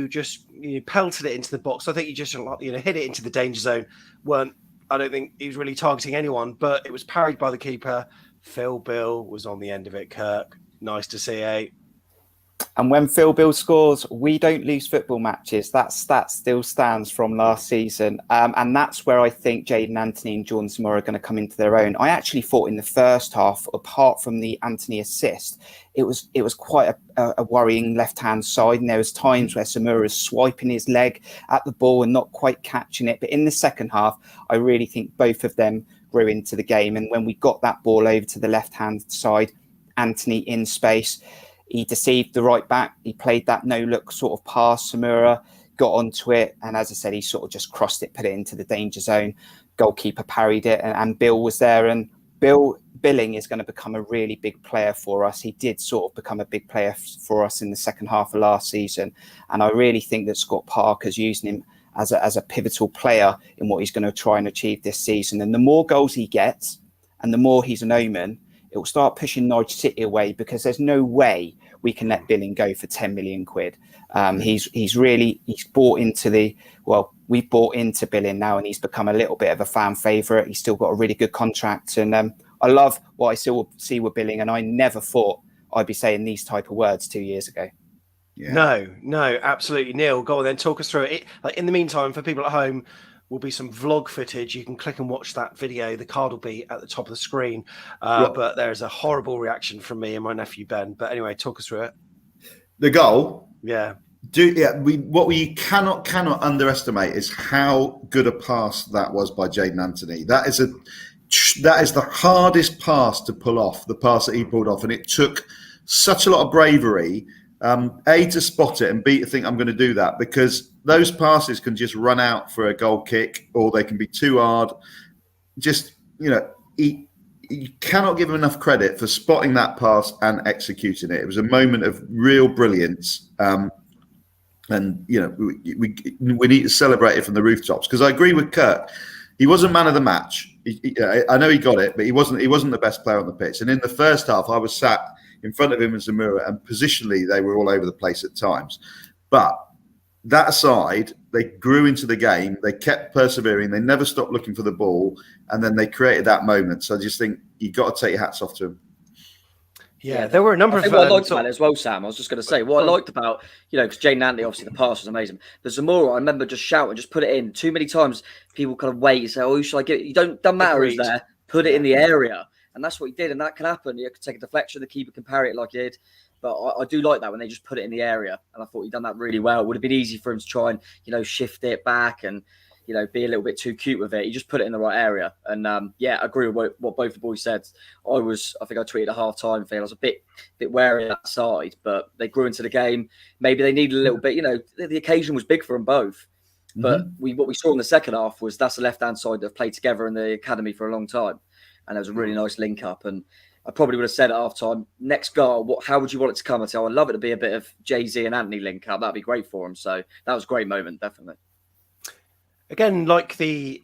just pelted it into the box. I think he just hit it into the danger zone. I don't think he was really targeting anyone, but it was parried by the keeper. Phil Bill was on the end of it. Kirk, nice to see, eh? And when Phil Bill scores, we don't lose football matches. That stat still stands from last season. And that's where I think Jayden Anthony and Jordan Zamora are going to come into their own. I actually thought in the first half, apart from the Anthony assist, it was quite a worrying left-hand side. And there was times where Zamora was swiping his leg at the ball and not quite catching it. But in the second half, I really think both of them grew into the game. And when we got that ball over to the left-hand side, Anthony in space, he deceived the right back. He played that no-look sort of pass. Samura got onto it. And as I said, he sort of just crossed it, put it into the danger zone. Goalkeeper parried it, and Bill was there. And Billing is going to become a really big player for us. He did sort of become a big player for us in the second half of last season. And I really think that Scott Parker's using him as a pivotal player in what he's going to try and achieve this season. And the more goals he gets and the more he's an omen, it will start pushing Norwich City away, because there's no way we can let Billing go for 10 million quid. He's bought into we've bought into Billing now, and he's become a little bit of a fan favourite. He's still got a really good contract, and I love what I still see with Billing, and I never thought I'd be saying these type of words 2 years ago. Yeah. No, absolutely. Neil, go on then, talk us through it. In the meantime, for people at home, will be some vlog footage. You can click and watch that video. The card will be at the top of the screen. But there's a horrible reaction from me and my nephew Ben. But anyway, talk us through it. The goal. Yeah. What we cannot underestimate is how good a pass that was by Jaden Anthony. That is the hardest pass to pull off, the pass that he pulled off. And it took such a lot of bravery, to spot it, and B, to think I'm going to do that, because those passes can just run out for a goal kick, or they can be too hard. Just, you cannot give him enough credit for spotting that pass and executing it. It was a moment of real brilliance. And, we need to celebrate it from the rooftops, because I agree with Kirk. He wasn't man of the match. I know he got it, but he wasn't the best player on the pitch. And in the first half, I was sat in front of him and Zamora, and positionally they were all over the place at times. But that aside, they grew into the game. They kept persevering. They never stopped looking for the ball, and then they created that moment. So I just think you got to take your hats off to him. Yeah, there were a number of. What I liked about it as well, Sam, I was just going to say, what I liked about, because Jaden Anthony, obviously the pass was amazing. The Zamora, I remember just shouting, just put it in. Too many times people kind of wait and say, who should I get? You doesn't matter who's there, put it in the area. And that's what he did, and that can happen. You could take a deflection, the keeper can parry it like he did. But I do like that when they just put it in the area. And I thought he'd done that really well. It would have been easy for him to try and, shift it back and, be a little bit too cute with it. He just put it in the right area. And, I agree with what both the boys said. I think I tweeted at half-time, I was a bit wary of that side, but they grew into the game. Maybe they needed a little bit, the occasion was big for them both. But what we saw in the second half was that's the left-hand side that have played together in the academy for a long time. And there was a really nice link-up. And I probably would have said at half-time, next goal, how would you want it to come? I'd say, I'd love it to be a bit of Jay-Z and Anthony link-up. That'd be great for him. So that was a great moment, definitely. Again, like the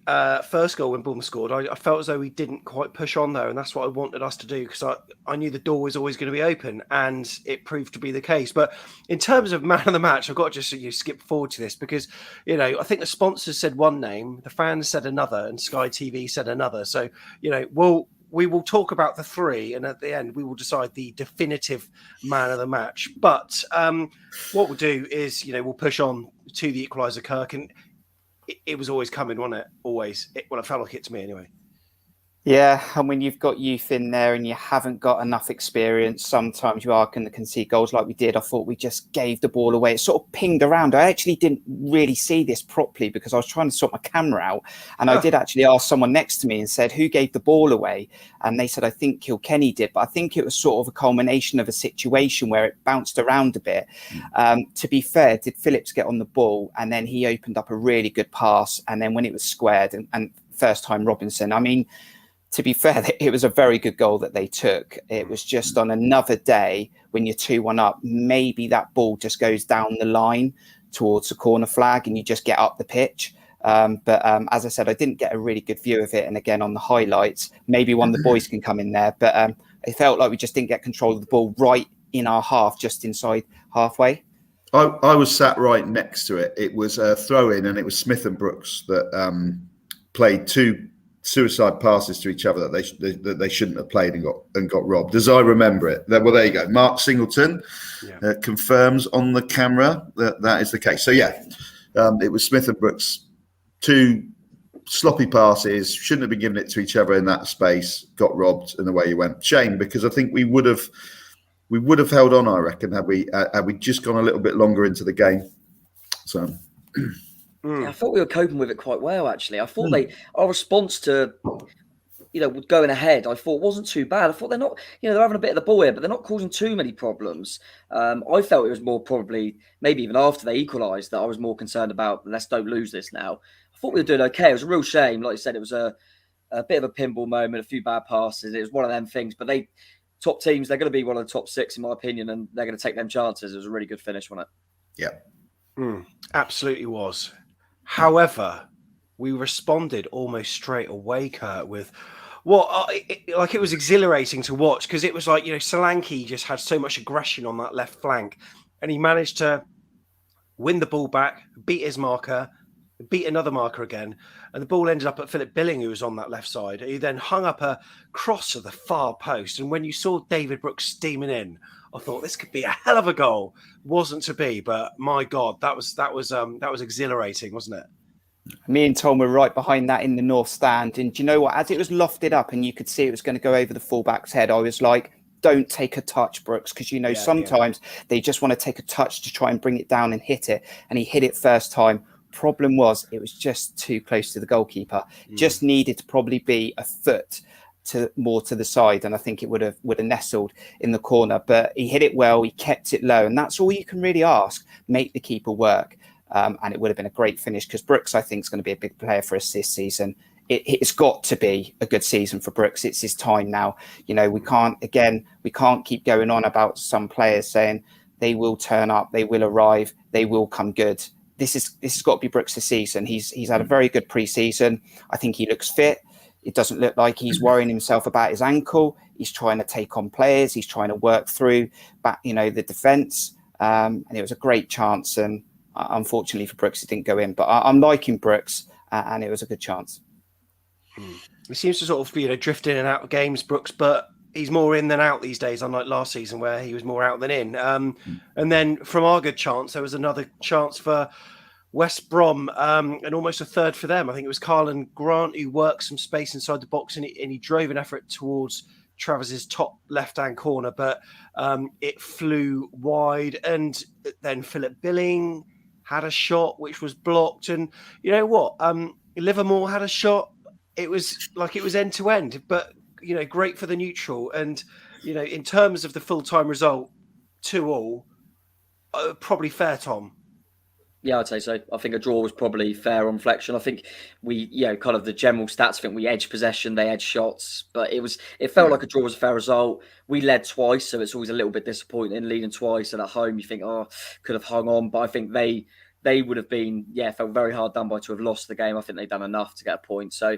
first goal when Bournemouth scored, I felt as though we didn't quite push on there, and that's what I wanted us to do, because I knew the door was always going to be open, and it proved to be the case. But in terms of man of the match, I've got to just skip forward to this, because I think the sponsors said one name, the fans said another, and Sky TV said another. So we will talk about the three, and at the end we will decide the definitive man of the match. But what we'll do is we'll push on to the equaliser, Kirk, and it was always coming, wasn't it? Always. It felt like it to me anyway. Yeah, and when you've got youth in there and you haven't got enough experience, sometimes you are going to concede goals like we did. I thought we just gave the ball away. It sort of pinged around. I actually didn't really see this properly because I was trying to sort my camera out. And I did actually ask someone next to me and said, who gave the ball away? And they said, I think Kilkenny did. But I think it was sort of a culmination of a situation where it bounced around a bit. To be fair, did Phillips get on the ball? And then he opened up a really good pass. And then when it was squared and first time Robinson, I mean, to be fair, it was a very good goal that they took. It was just on another day when you're 2-1 up, maybe that ball just goes down the line towards the corner flag and you just get up the pitch. But as I said, I didn't get a really good view of it. And again, on the highlights, maybe one of the boys can come in there. But it felt like we just didn't get control of the ball right in our half, just inside halfway. I was sat right next to it. It was a throw-in, and it was Smith and Brooks that played two suicide passes to each other that they shouldn't have played and got robbed, as I remember it. Well, there you go. Mark Singleton confirms on the camera that is the case. So it was Smith and Brooks, two sloppy passes, shouldn't have been giving it to each other in that space, got robbed, and away you went. Shame, because I think we would have held on, I reckon, had we just gone a little bit longer into the game. So. I thought we were coping with it quite well, actually. I thought our response to, going ahead, I thought wasn't too bad. I thought they're not, they're having a bit of the ball here, but they're not causing too many problems. I felt it was more probably, maybe even after they equalised, that I was more concerned about, let's don't lose this now. I thought we were doing okay. It was a real shame. Like you said, it was a bit of a pinball moment, a few bad passes. It was one of them things, but top teams, they're going to be one of the top six, in my opinion, and they're going to take them chances. It was a really good finish, wasn't it? Yeah. Absolutely was. However, we responded almost straight away, Kurt, with Well, it was exhilarating to watch because it was like, Solanke just had so much aggression on that left flank, and he managed to win the ball back, beat his marker, beat another marker again, and the ball ended up at Philip Billing, who was on that left side. He then hung up a cross to the far post, and when you saw David Brooks steaming in, I thought this could be a hell of a goal. Wasn't to be, but my God, that was exhilarating, wasn't it? Me and Tom were right behind that in the north stand. And do you know what? As it was lofted up and you could see it was going to go over the fullback's head, I was like, don't take a touch, Brooks, because sometimes they just want to take a touch to try and bring it down and hit it. And he hit it first time. Problem was, it was just too close to the goalkeeper. Just needed to probably be a foot more to the side, and I think it would have nestled in the corner. But he hit it well. He kept it low, and that's all you can really ask. Make the keeper work. And it would have been a great finish because Brooks, I think, is going to be a big player for us this season. It's got to be a good season for Brooks. It's his time now. We can't keep going on about some players saying they will turn up, they will arrive, they will come good. This has got to be Brooks this season. He's had a very good pre-season. I think he looks fit. It doesn't look like he's worrying himself about his ankle. He's trying to take on players. He's trying to work through the defence. And it was a great chance. And unfortunately for Brooks, it didn't go in. But I'm liking Brooks, and it was a good chance. He seems to sort of drift in and out of games, Brooks, but he's more in than out these days, unlike last season where he was more out than in. And then from our good chance, there was another chance for West Brom, and almost a third for them. I think it was Carlin Grant who worked some space inside the box, and he drove an effort towards Travis's top left-hand corner, but it flew wide. And then Philip Billing had a shot which was blocked, and you know what? Livermore had a shot. It was like it was end to end, but great for the neutral. And in terms of the full-time result, 2-2, probably fair, Tom. Yeah, I'd say so. I think a draw was probably fair on reflection. I think we, kind of the general stats, I think we edged possession, they edged shots, but it felt like a draw was a fair result. We led twice, so it's always a little bit disappointing leading twice, and at home you think, could have hung on, but I think they would have been, felt very hard done by to have lost the game. I think they'd done enough to get a point. So,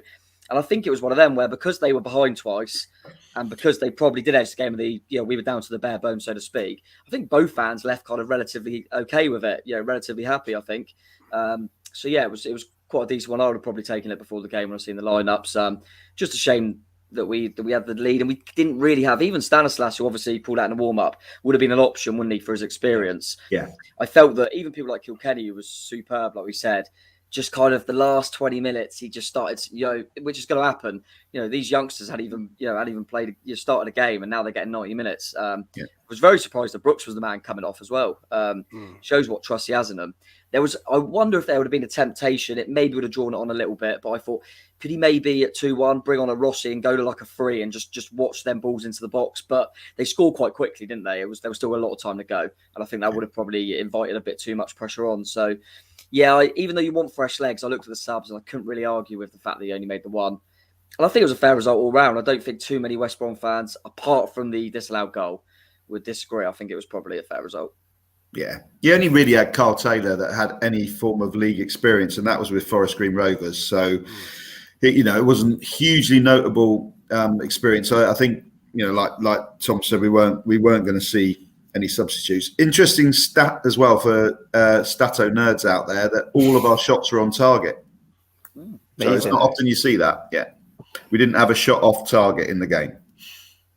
and I think it was one of them where because they were behind twice and because they probably did edge the game of we were down to the bare bones, so to speak, I think both fans left kind of relatively okay with it, relatively happy, I think. So, it was quite a decent one. I would have probably taken it before the game when I've seen the lineups. Just a shame that we had the lead and we didn't really have, even Stanislas, who obviously pulled out in the warm-up, would have been an option, wouldn't he, for his experience. Yeah. I felt that even people like Kilkenny, who was superb, like we said, just kind of the last 20 minutes, he just started, which is going to happen. These youngsters hadn't even played, started a game, and now they're getting 90 minutes. I was very surprised that Brooks was the man coming off as well. Shows what trust he has in them. I wonder if there would have been a temptation. It maybe would have drawn it on a little bit, but I thought, could he maybe at 2-1 bring on a Rossi and go to like a 3 and just watch them balls into the box? But they scored quite quickly, didn't they? There was still a lot of time to go, and I think that would have probably invited a bit too much pressure on. So, even though you want fresh legs, I looked at the subs and I couldn't really argue with the fact that he only made the one. And I think it was a fair result all round. I don't think too many West Brom fans, apart from the disallowed goal, would disagree. I think it was probably a fair result. Yeah. You only really had Carl Taylor that had any form of league experience, and that was with Forest Green Rovers. So, it wasn't hugely notable experience. So I think, like Tom said, we weren't going to see any substitutes. Interesting stat as well for Stato nerds out there that all of our shots were on target. So it's not often you see that. Yeah, we didn't have a shot off target in the game.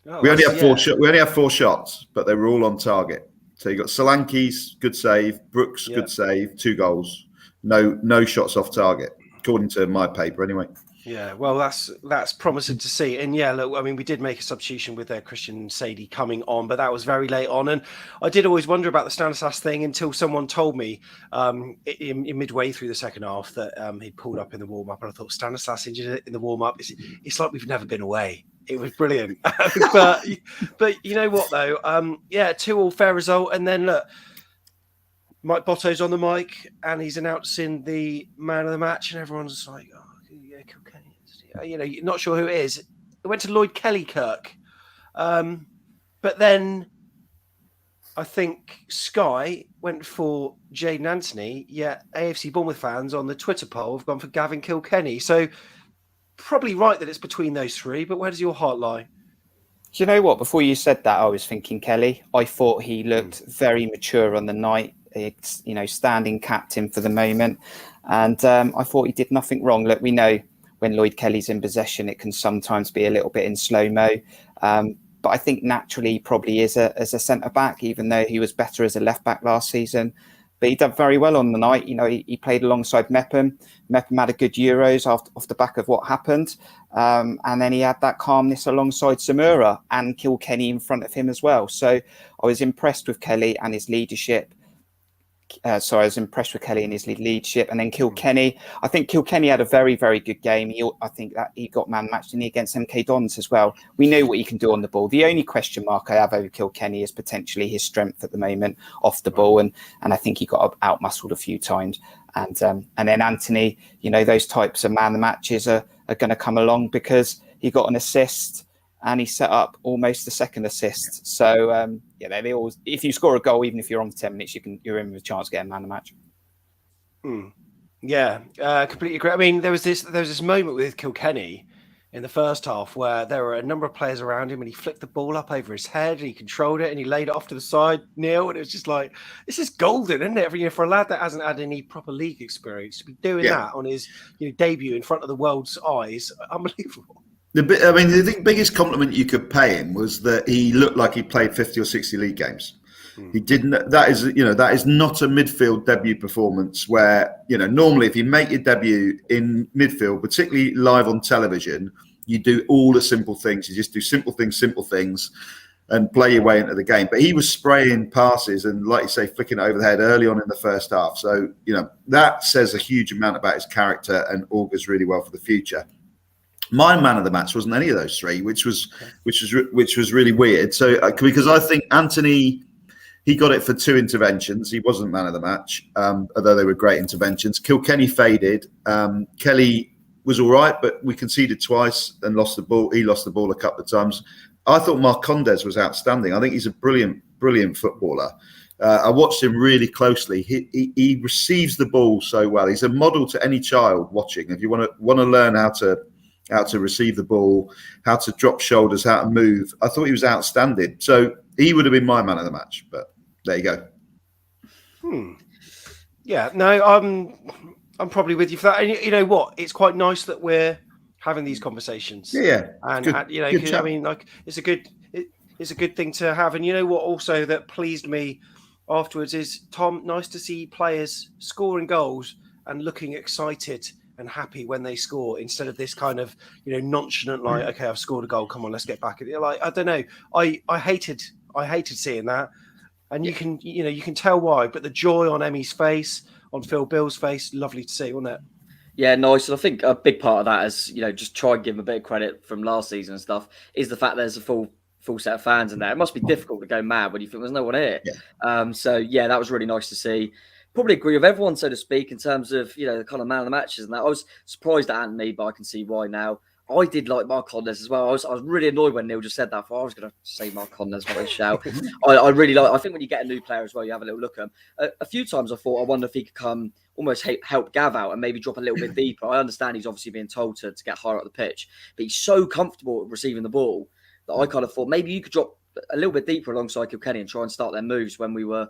We only have 4 shots. We only have 4 shots, but they were all on target. So you got Solanke's good save, Brooks good save, 2 goals, no shots off target, according to my paper anyway. Yeah, well, that's promising to see. And look, I mean, we did make a substitution with Christian Sadie coming on, but that was very late on. And I did always wonder about the Stanislas thing until someone told me in midway through the second half that he pulled up in the warm-up. And I thought, Stanislas injured in the warm-up. It's like we've never been away. It was brilliant. but you know what, though? 2-2 fair result. And then, look, Mike Botto's on the mic and he's announcing the man of the match. And everyone's like, you're not sure who it is. It went to Lloyd Kelly-Kirk. But then I think Sky went for Jayden Anthony, yet AFC Bournemouth fans on the Twitter poll have gone for Gavin Kilkenny. So probably right that it's between those three, but where does your heart lie? Do you know what? Before you said that, I was thinking Kelly. I thought he looked very mature on the night, standing captain for the moment. And I thought he did nothing wrong. Look, we know when Lloyd Kelly's in possession, it can sometimes be a little bit in slow-mo. But I think naturally he probably is as a centre-back, even though he was better as a left-back last season. But he did very well on the night. He played alongside Mepham. Mepham had a good Euros off the back of what happened. And then he had that calmness alongside Zamora and Kilkenny in front of him as well. So I was impressed with Kelly and his leadership. I was impressed with Kelly and his leadership. And then Kilkenny, I think Kilkenny had a very, very good game. I think that he got man matched against MK Dons as well. We know what he can do on the ball. The only question mark I have over Kilkenny is potentially his strength at the moment off the ball. And I think he got out-muscled a few times. And then Anthony, those types of man the matches are going to come along because he got an assist and he set up almost the second assist. So they always, if you score a goal, even if you're on for 10 minutes, you're in with a chance to get a man the match. Yeah, completely agree. I mean, there was this moment with Kilkenny in the first half where there were a number of players around him and he flicked the ball up over his head and he controlled it and he laid it off to the side, Neil, and it was just like, this is golden, isn't it? For a lad that hasn't had any proper league experience to be doing that on his debut in front of the world's eyes, unbelievable. The biggest compliment you could pay him was that he looked like he played 50 or 60 league games. He didn't. That is not a midfield debut performance where, normally if you make your debut in midfield, particularly live on television, you do all the simple things. You just do simple things and play your way into the game. But he was spraying passes and, like you say, flicking it over the head early on in the first half. So, that says a huge amount about his character and augurs really well for the future. My man of the match wasn't any of those three, which was really weird. So because I think Anthony, he got it for 2 interventions. He wasn't man of the match, although they were great interventions. Kilkenny faded. Kelly was all right, but we conceded twice and lost the ball. He lost the ball a couple of times. I thought Marcondes was outstanding. I think he's a brilliant footballer. I watched him really closely. He receives the ball so well. He's a model to any child watching. If you want to learn how to receive the ball, how to drop shoulders, how to move. I thought he was outstanding. So he would have been my man of the match, but there you go. Yeah, no, I'm probably with you for that. And you know what? It's quite nice that we're having these conversations. Yeah. And good, I mean, like, it's a good thing to have. And you know what? Also, that pleased me afterwards is, Tom, nice to see players scoring goals and looking excited and happy when they score, instead of this kind of nonchalant, like, okay, I've scored a goal, come on, let's get back at it. Like, I don't know, I hated seeing that, and you can tell why. But the joy on Emmy's face, on Phil Bill's face, lovely to see, wasn't it? Yeah, nice. And I think a big part of that is just try and give him a bit of credit from last season and stuff, is the fact there's a full set of fans in there. It must be difficult to go mad when you think there's no one here. So that was really nice to see. Probably agree with everyone, so to speak, in terms of the kind of man of the matches and that. I was surprised at Anthony, but I can see why now. I did like Marcondes as well. I was really annoyed when Neil just said that. I thought I was going to say Marcondes, what a shout. I really like. I think when you get a new player as well, you have a little look at him. A few times I thought, I wonder if he could come almost help Gav out and maybe drop a little bit deeper. I understand he's obviously being told to get higher up the pitch, but he's so comfortable receiving the ball that I kind of thought maybe you could drop a little bit deeper alongside Kilkenny and try and start their moves when we were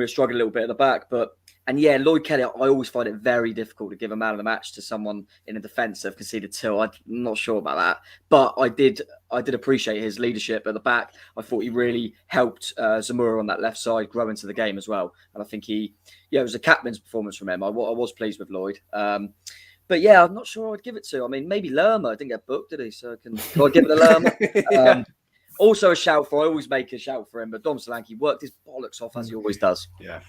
struggling a little bit at the back. Lloyd Kelly, I always find it very difficult to give a man of the match to someone in a defence that have conceded 2. I'm not sure about that, but I did appreciate his leadership at the back. I thought he really helped Zamora on that left side grow into the game as well, and I think it was a captain's performance from him. I was pleased with Lloyd. But I'm not sure I'd give it to. I mean, maybe Lerma. I didn't get booked, did he? So can I give it to Lerma? Also a shout for, I always make a shout for him, but Dom Solanke worked his bollocks off as he always does. Yeah.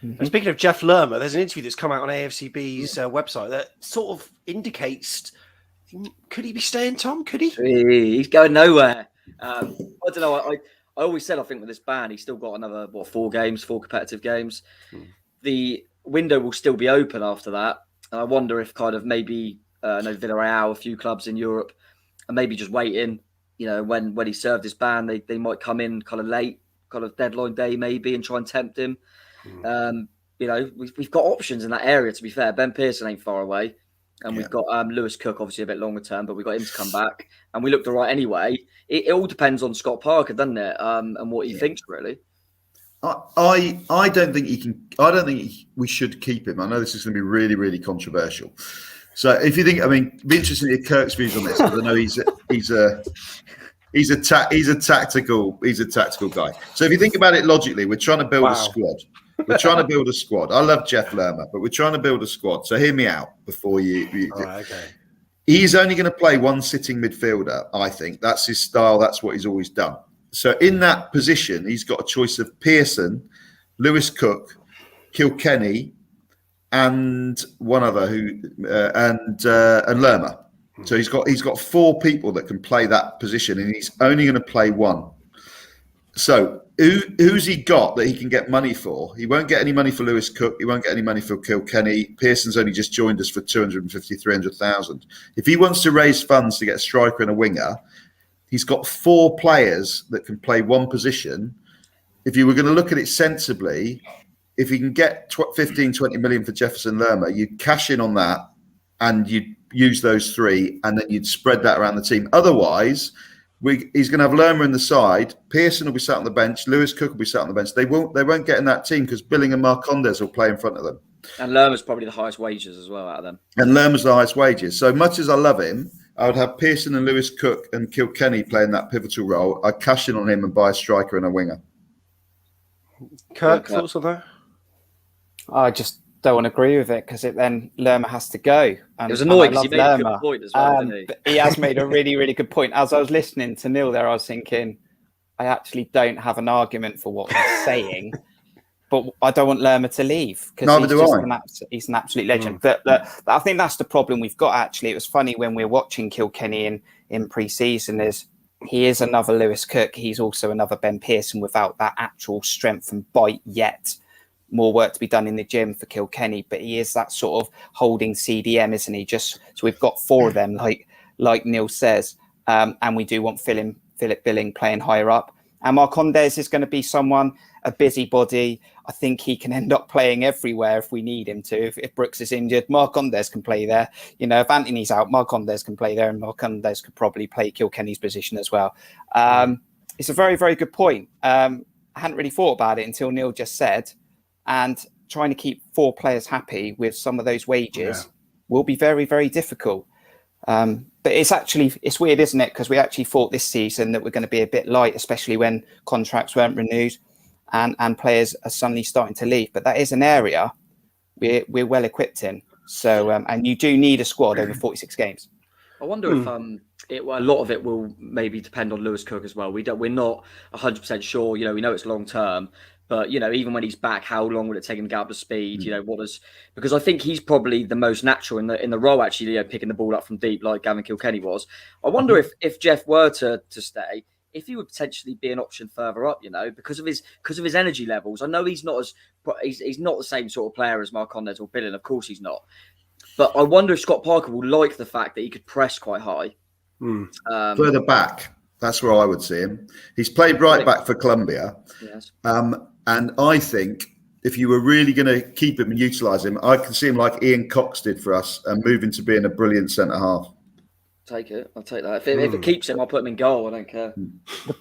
And speaking of Jeff Lerma, there's an interview that's come out on AFCB's website that sort of indicates, could he be staying, Tom? Could he? He's going nowhere. I don't know. I always said, I think with this ban, he's still got another, 4 competitive games. The window will still be open after that. And I wonder if kind of maybe Villarreal, a few clubs in Europe, and maybe just waiting, when he served his ban, they might come in kind of late, kind of deadline day maybe, and try and tempt him. We've got options in that area, to be fair. Ben Pearson ain't far away. And we've got Lewis Cook, obviously a bit longer term, but we've got him to come back. And we looked all right anyway. It all depends on Scott Parker, doesn't it? And what he thinks, really. I don't think he can. I don't think we should keep him. I know this is going to be really, really controversial. So if you think, I mean, it'd be interesting to hear Kirk's views on this, because I know he's a tactical guy. So if you think about it logically, we're trying to build a squad. We're trying to build a squad. I love Jeff Lerma, but we're trying to build a squad. So hear me out before you. Okay. He's only going to play one sitting midfielder. I think that's his style. That's what he's always done. So in that position, he's got a choice of Pearson, Lewis Cook, Kilkenny, and one other and Lerma. So he's got 4 people that can play that position, and he's only going to play one. So who's he got that he can get money for? He won't get any money for Lewis Cook. He won't get any money for Kilkenny. Pearson's only just joined us for 250, 300,000. If he wants to raise funds to get a striker and a winger, he's got 4 players that can play one position. If you were going to look at it sensibly, if you can get 15, 20 million for Jefferson Lerma, you'd cash in on that and you'd use those 3, and then you'd spread that around the team. Otherwise, he's going to have Lerma in the side. Pearson will be sat on the bench. Lewis Cook will be sat on the bench. They won't get in that team because Billing and Marcondes will play in front of them. And Lerma's probably the highest wages as well out of them. And Lerma's the highest wages. So much as I love him, I would have Pearson and Lewis Cook and Kilkenny playing that pivotal role. I'd cash in on him and buy a striker and a winger. Kirk, thoughts on that? I just don't want to agree with it, because then Lerma has to go. It was annoying because he made a good point as well, didn't he? But he has made a really, really good point. As I was listening to Neil there, I was thinking, I actually don't have an argument for what he's saying, but I don't want Lerma to leave, because he's an absolute legend. But I think that's the problem we've got, actually. It was funny when we were watching Kilkenny in pre-season, he is another Lewis Cook. He's also another Ben Pearson without that actual strength and bite yet. More work to be done in the gym for Kilkenny, but he is that sort of holding CDM, isn't he? So we've got 4 of them, like Neil says, and we do want Philip Billing playing higher up. And Marcondes is going to be a busybody. I think he can end up playing everywhere if we need him to. If Brooks is injured, Marcondes can play there. You know, if Anthony's out, Marcondes can play there, and Marcondes could probably play Kilkenny's position as well. It's a very, very good point. I hadn't really thought about it until Neil just said. And trying to keep 4 players happy with some of those wages will be very, very difficult. But it's weird, isn't it? Because we actually thought this season that we're going to be a bit light, especially when contracts weren't renewed and players are suddenly starting to leave. But that is an area we're well equipped in. So, and you do need a squad over 46 games. I wonder if a lot of it will maybe depend on Lewis Cook as well. We're not 100% sure. You know, we know it's long term. But, you know, even when he's back, how long will it take him to get up to speed? You know, because I think he's probably the most natural in the role, actually, you know, picking the ball up from deep like Gavin Kilkenny was. I wonder if Jeff were to stay, if he would potentially be an option further up, you know, because of his energy levels. I know he's not the same sort of player as Marcondes or Billing. Of course he's not. But I wonder if Scott Parker will like the fact that he could press quite high. Further back. That's where I would see him. He's played right back for Colombia. Yes. And I think if you were really going to keep him and utilise him, I can see him like Ian Cox did for us and move into being a brilliant centre-half. Take it. I'll take that. If it keeps him, I'll put him in goal. I don't care.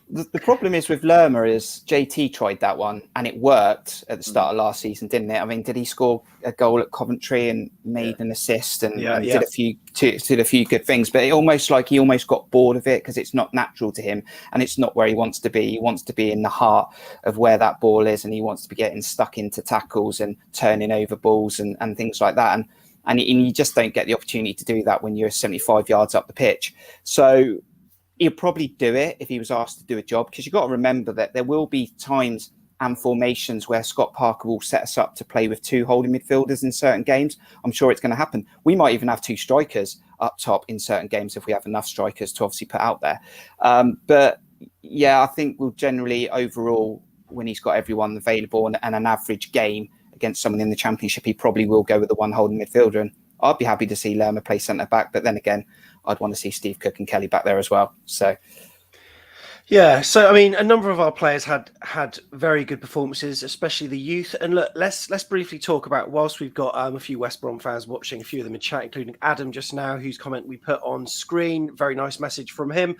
The problem is with Lerma is JT tried that one and it worked at the start of last season, didn't it? I mean, did he score a goal at Coventry and made an assist and did a few good things? But he almost got bored of it because it's not natural to him and it's not where he wants to be. He wants to be in the heart of where that ball is, and he wants to be getting stuck into tackles and turning over balls and things like that. And you just don't get the opportunity to do that when you're 75 yards up the pitch. So he'll probably do it if he was asked to do a job, because you've got to remember that there will be times and formations where Scott Parker will set us up to play with 2 holding midfielders in certain games. I'm sure it's going to happen. We might even have 2 strikers up top in certain games if we have enough strikers to obviously put out there. But yeah, I think we'll generally overall, when he's got everyone available and an average game against someone in the Championship, he probably will go with the 1 holding midfielder. And I'd be happy to see Lerma play centre back, but then again, I'd want to see Steve Cook and Kelly back there as well. So, Yeah, so I mean, a number of our players had very good performances, especially the youth. And look, let's briefly talk about, whilst we've got a few West Brom fans watching, a few of them in chat, including Adam just now, whose comment we put on screen. Very nice message from him.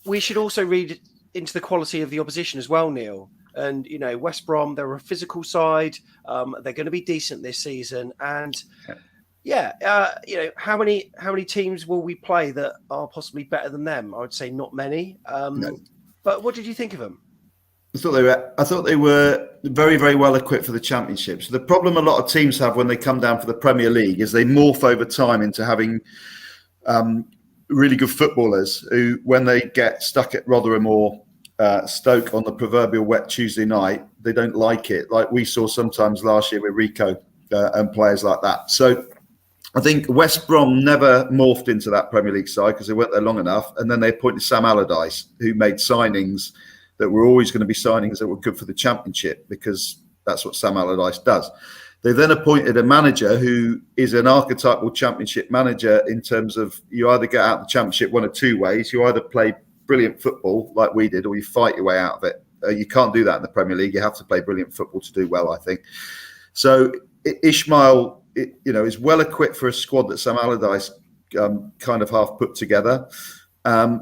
We should also read into the quality of the opposition as well, Neil. And West Brom, they're a physical side. They're going to be decent this season, and. How many teams will we play that are possibly better than them? I would say not many. No. But what did you think of them? I thought they were very, very well equipped for the Championship. So the problem a lot of teams have when they come down for the Premier League is they morph over time into having really good footballers who, when they get stuck at Rotherham or Stoke on the proverbial wet Tuesday night, they don't like it. Like we saw sometimes last year with Rico and players like that. So I think West Brom never morphed into that Premier League side because they weren't there long enough. And then they appointed Sam Allardyce, who made signings that were always going to be signings that were good for the Championship, because that's what Sam Allardyce does. They then appointed a manager who is an archetypal Championship manager in terms of you either get out of the Championship one of two ways. You either play brilliant football like we did, or you fight your way out of it. You can't do that in the Premier League. You have to play brilliant football to do well, I think. So Ishmael, is well equipped for a squad that Sam Allardyce kind of half put together.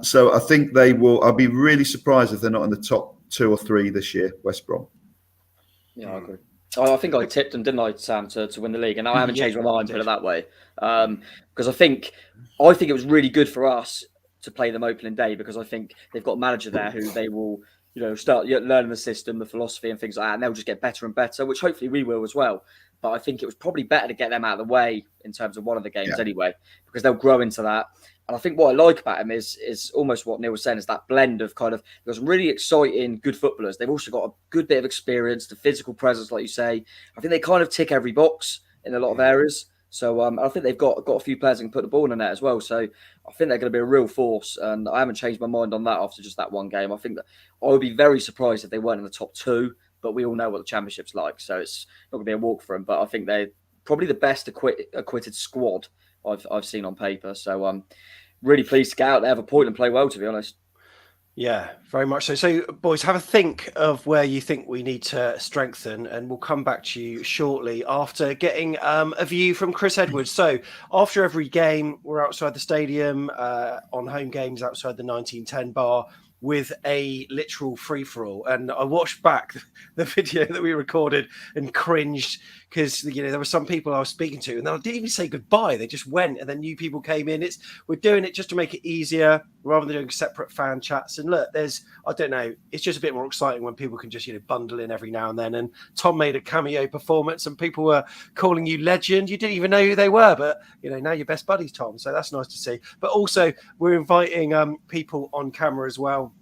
So I think they will. I'll be really surprised if they're not in the top 2 or 3 this year, West Brom. Yeah, I agree. I think I tipped them, didn't I, Sam, to win the league, and I haven't changed my mind, put it that way. Because I think it was really good for us to play them opening day, because I think they've got a manager there who they will, start learning the system, the philosophy, and things like that, and they'll just get better and better, which hopefully we will as well. But I think it was probably better to get them out of the way in terms of one of the games anyway, because they'll grow into that. And I think what I like about him is almost what Neil was saying, is that blend of kind of, there's some really exciting, good footballers. They've also got a good bit of experience, the physical presence, like you say. I think they kind of tick every box in a lot of areas. So I think they've got a few players that can put the ball in the net as well. So I think they're going to be a real force. And I haven't changed my mind on that after just that one game. I think that I would be very surprised if they weren't in the top 2. But we all know what the Championship's like, so it's not going to be a walk for them. But I think they're probably the best acquitted squad I've seen on paper. So I'm really pleased to get out there, have a point and play well, to be honest. Yeah, very much so. So, boys, have a think of where you think we need to strengthen, and we'll come back to you shortly after getting a view from Chris Edwards. So, after every game, we're outside the stadium, on home games outside the 1910 bar, with a literal free-for-all. And I watched back the video that we recorded and cringed, because there were some people I was speaking to and they didn't even say goodbye. They just went, and then new people came in. We're doing it just to make it easier rather than doing separate fan chats. And look, I don't know, it's just a bit more exciting when people can just bundle in every now and then. And Tom made a cameo performance and people were calling you legend. You didn't even know who they were, but now you're best buddies, Tom, so that's nice to see. But also we're inviting people on camera as well,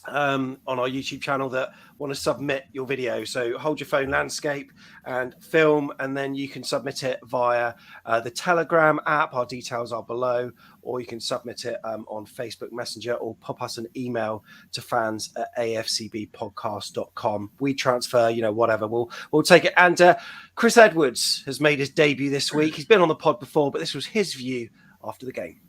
on our YouTube channel, that want to submit your video. So hold your phone landscape and film, and then you can submit it via the Telegram app. Our details are below, or you can submit it on Facebook Messenger, or pop us an email to fans@afcbpodcast.com. We transfer, whatever, we'll take it. And Chris Edwards has made his debut this week. He's been on the pod before, but this was his view after the game.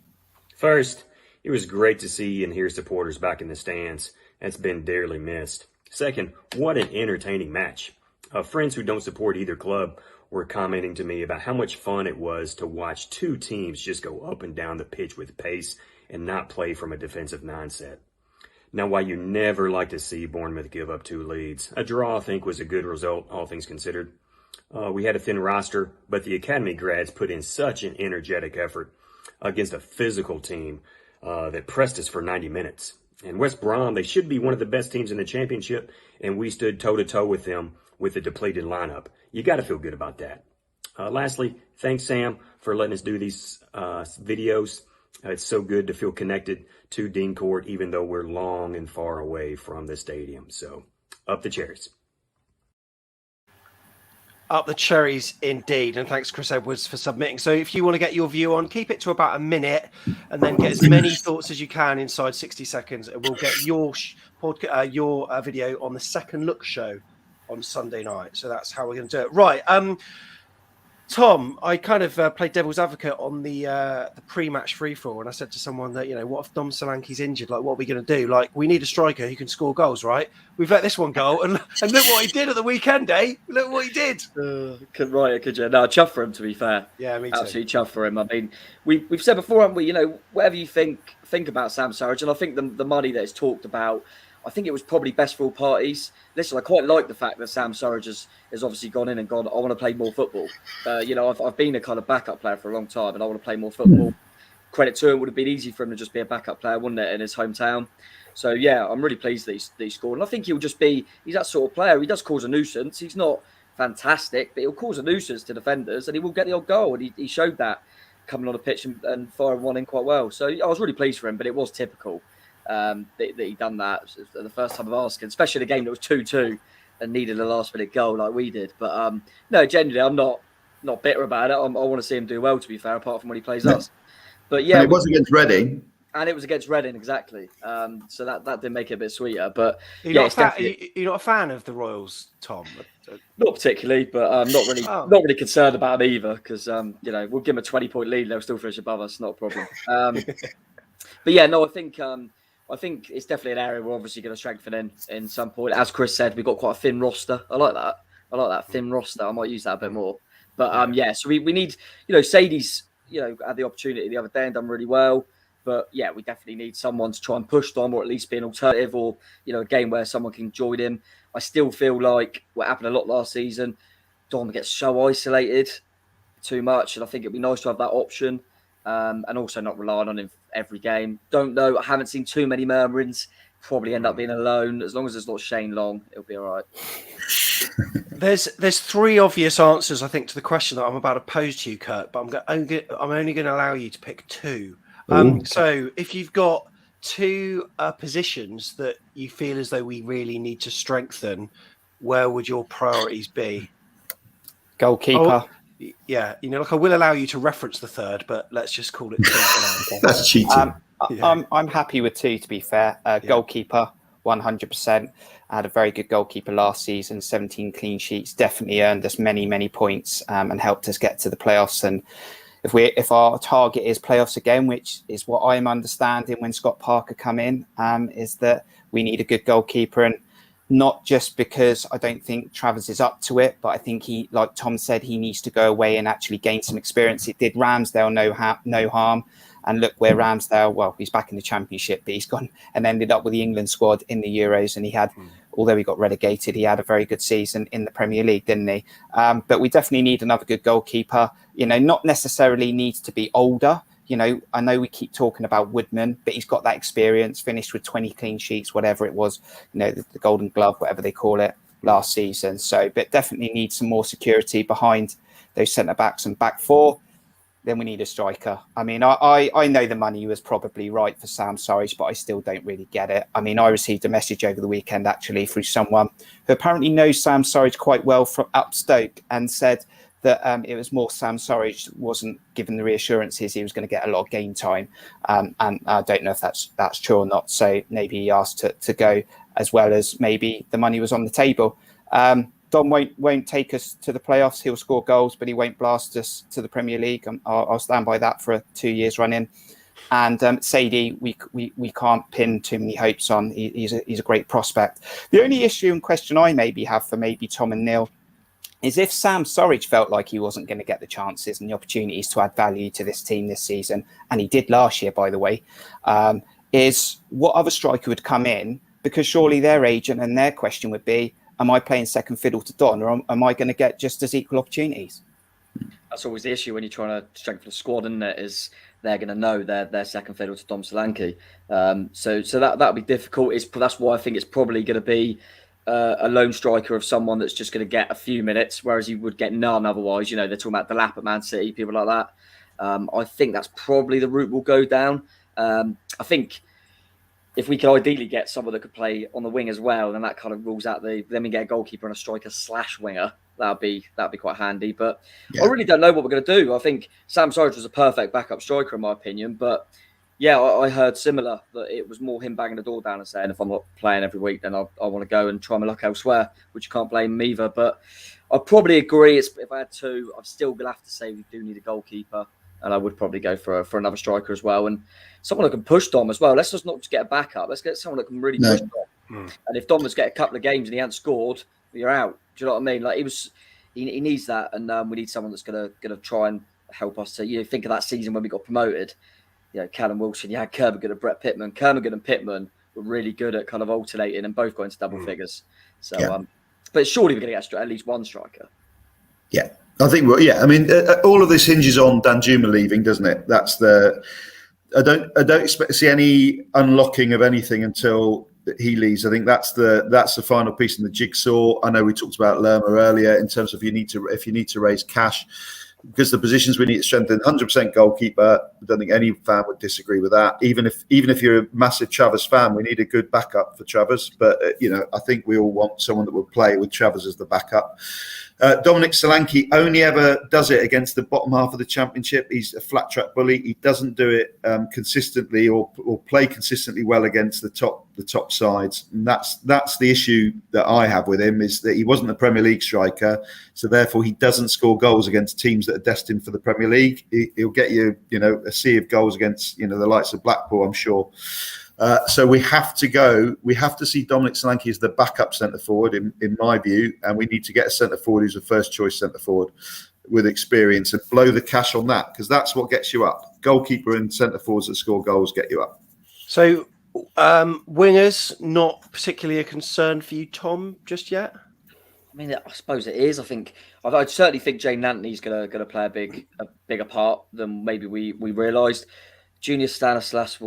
First, it was great to see and hear supporters back in the stands. That's been dearly missed. Second, what an entertaining match. Friends who don't support either club were commenting to me about how much fun it was to watch two teams just go up and down the pitch with pace and not play from a defensive mindset. Now, while you never like to see Bournemouth give up 2 leads, a draw I think was a good result, all things considered. We had a thin roster, but the academy grads put in such an energetic effort against a physical team that pressed us for 90 minutes. And West Brom, they should be one of the best teams in the Championship, and we stood toe-to-toe with them with a depleted lineup. You got to feel good about that. Lastly, thanks, Sam, for letting us do these videos. It's so good to feel connected to Dean Court, even though we're long and far away from the stadium. So, up the cherries. Up the cherries indeed. And thanks, Chris Edwards, for submitting. So if you want to get your view on, keep it to about a minute and then get as many thoughts as you can inside 60 seconds. And we'll get your video on the Second Look show on Sunday night. So that's how we're going to do it. Right. Tom, I kind of played devil's advocate on the pre-match free-for-all, and I said to someone that, what if Dom Solanke's injured? Like, what are we going to do? Like, we need a striker who can score goals, right? We've let this one go, and look what he did at the weekend, eh? Look what he did. Could write it, could you? No, chuff for him, to be fair. Yeah, me too. Absolutely chuff for him. I mean, we've said before, haven't we? Whatever you think about Sam Surridge, and I think the money that is talked about, I think it was probably best for all parties. Listen, I quite like the fact that Sam Surridge has obviously gone in and gone, I want to play more football. I've been a kind of backup player for a long time, and I want to play more football. Credit to him, would have been easy for him to just be a backup player, wouldn't it, in his hometown? So, yeah, I'm really pleased that he scored. And I think he's that sort of player. He does cause a nuisance. He's not fantastic, but he'll cause a nuisance to defenders, and he will get the odd goal. And he showed that coming on the pitch and firing one in quite well. So I was really pleased for him, but it was typical that he done that the first time of asking, especially the game that was 2-2 and needed a last-minute goal like we did. But no, genuinely, I'm not bitter about it. I want to see him do well, to be fair, apart from when he plays us. But yeah, and it was against Reading. And it was against Reading, exactly. So that did make it a bit sweeter. But You're not a fan of the Royals, Tom? Not particularly, but not really concerned about them either, because we'll give them a 20-point lead, they'll still finish above us, not a problem. But yeah, no, I think it's definitely an area we're obviously going to strengthen in some point. As Chris said, we've got quite a thin roster. I like that thin roster. I might use that a bit more. But so we need, Sadie's, had the opportunity the other day and done really well. But yeah, we definitely need someone to try and push Dom, or at least be an alternative, or a game where someone can join him. I still feel like what happened a lot last season, Dom gets so isolated too much, and I think it'd be nice to have that option, and also not relying on him every game. Don't know. I haven't seen too many murmurings. Probably end up being alone. As long as it's not Shane Long, it'll be all right. There's three obvious answers, I think, to the question that I'm about to pose to you, Kurt. But I'm only going to allow you to pick two. So if you've got two positions that you feel as though we really need to strengthen, where would your priorities be? Goalkeeper. Yeah, I will allow you to reference the third, but let's just call it two for now. That's cheating. I'm happy with two, to be fair. Goalkeeper, 100%. I had a very good goalkeeper last season, 17 clean sheets, definitely earned us many, many points and helped us get to the playoffs. And if our target is playoffs again, which is what I'm understanding when Scott Parker come in, is that we need a good goalkeeper. And not just because I don't think Travers is up to it, but I think he, like Tom said, he needs to go away and actually gain some experience. It did Ramsdale no harm. And look where Ramsdale, well, he's back in the Championship, but he's gone and ended up with the England squad in the Euros. And he had, although he got relegated, he had a very good season in the Premier League, didn't he? But we definitely need another good goalkeeper. Not necessarily needs to be older. I know we keep talking about Woodman, but he's got that experience, finished with 20 clean sheets, whatever it was, the Golden Glove, whatever they call it, last season. So, but definitely need some more security behind those centre-backs and back four. Then we need a striker. I mean, I know the money was probably right for Sam Surridge, but I still don't really get it. I mean, I received a message over the weekend, actually, through someone who apparently knows Sam Surridge quite well from up Stoke, and said that it was more Sam Surridge wasn't given the reassurances he was going to get a lot of game time. And I don't know if that's true or not. So maybe he asked to go, as well as maybe the money was on the table. Dom won't take us to the playoffs. He'll score goals, but he won't blast us to the Premier League. I'll stand by that for 2 years running. And Sadie, we can't pin too many hopes on. He's a great prospect. The only issue and question I maybe have for maybe Tom and Neil is if Sam Surridge felt like he wasn't going to get the chances and the opportunities to add value to this team this season, and he did last year, by the way, is what other striker would come in? Because surely their agent and their question would be, am I playing second fiddle to Don, or am I going to get just as equal opportunities? That's always the issue when you're trying to strengthen a squad, isn't it? Is they're going to know they're second fiddle to Dom Solanke. So that'll be difficult. That's why I think it's probably going to be a lone striker of someone that's just going to get a few minutes, whereas you would get none otherwise. They're talking about Delap at Man City, people like that. I think that's probably the route we'll go down. I think if we could ideally get someone that could play on the wing as well, then that kind of rules out then we get a goalkeeper and a striker / winger. That'd be quite handy. But yeah. I really don't know what we're going to do. I think Sam Surridge was a perfect backup striker in my opinion, but yeah, I heard similar, that it was more him banging the door down and saying, if I'm not playing every week, then I want to go and try my luck elsewhere, which you can't blame him either. But I probably agree. If I had two, I'm still going to have to say we do need a goalkeeper. And I would probably go for another striker as well. And someone who can push Dom as well. Let's just not just get a backup. Let's get someone that can really push Dom. And if Dom was get a couple of games and he hadn't scored, you're out. Do you know what I mean? Like he needs that. And we need someone that's gonna try and help us to, think of that season when we got promoted. Callum Wilson, you had Kermaghan and Brett Pittman. Kermaghan and Pittman were really good at kind of alternating and both got into double figures. So, but surely we're going to get at least one striker. Yeah. I think, I mean, all of this hinges on Danjuma leaving, doesn't it? That's I don't expect to see any unlocking of anything until he leaves. I think that's the final piece in the jigsaw. I know we talked about Lerma earlier in terms of if you need to raise cash, because the positions we need to strengthen. 100% goalkeeper. I don't think any fan would disagree with that. Even if you're a massive Travers fan, we need a good backup for Travers. But I think we all want someone that will play with Travers as the backup. Dominic Solanke only ever does it against the bottom half of the Championship. He's a flat track bully. He doesn't do it consistently or play consistently well against the top sides. And that's the issue that I have with him, is that he wasn't a Premier League striker, so therefore he doesn't score goals against teams that are destined for the Premier League. He'll get you, a sea of goals against the likes of Blackpool, I'm sure. So we have to see Dominic Solanke as the backup centre forward, in my view, and we need to get a centre forward who's a first choice centre forward with experience and blow the cash on that, because that's what gets you up. Goalkeeper and centre forwards that score goals get you up. So wingers, not particularly a concern for you, Tom, just yet? I mean, I suppose it is. I certainly think Jane Nantony's going to play a bigger part than maybe we realised. Junior Stanislas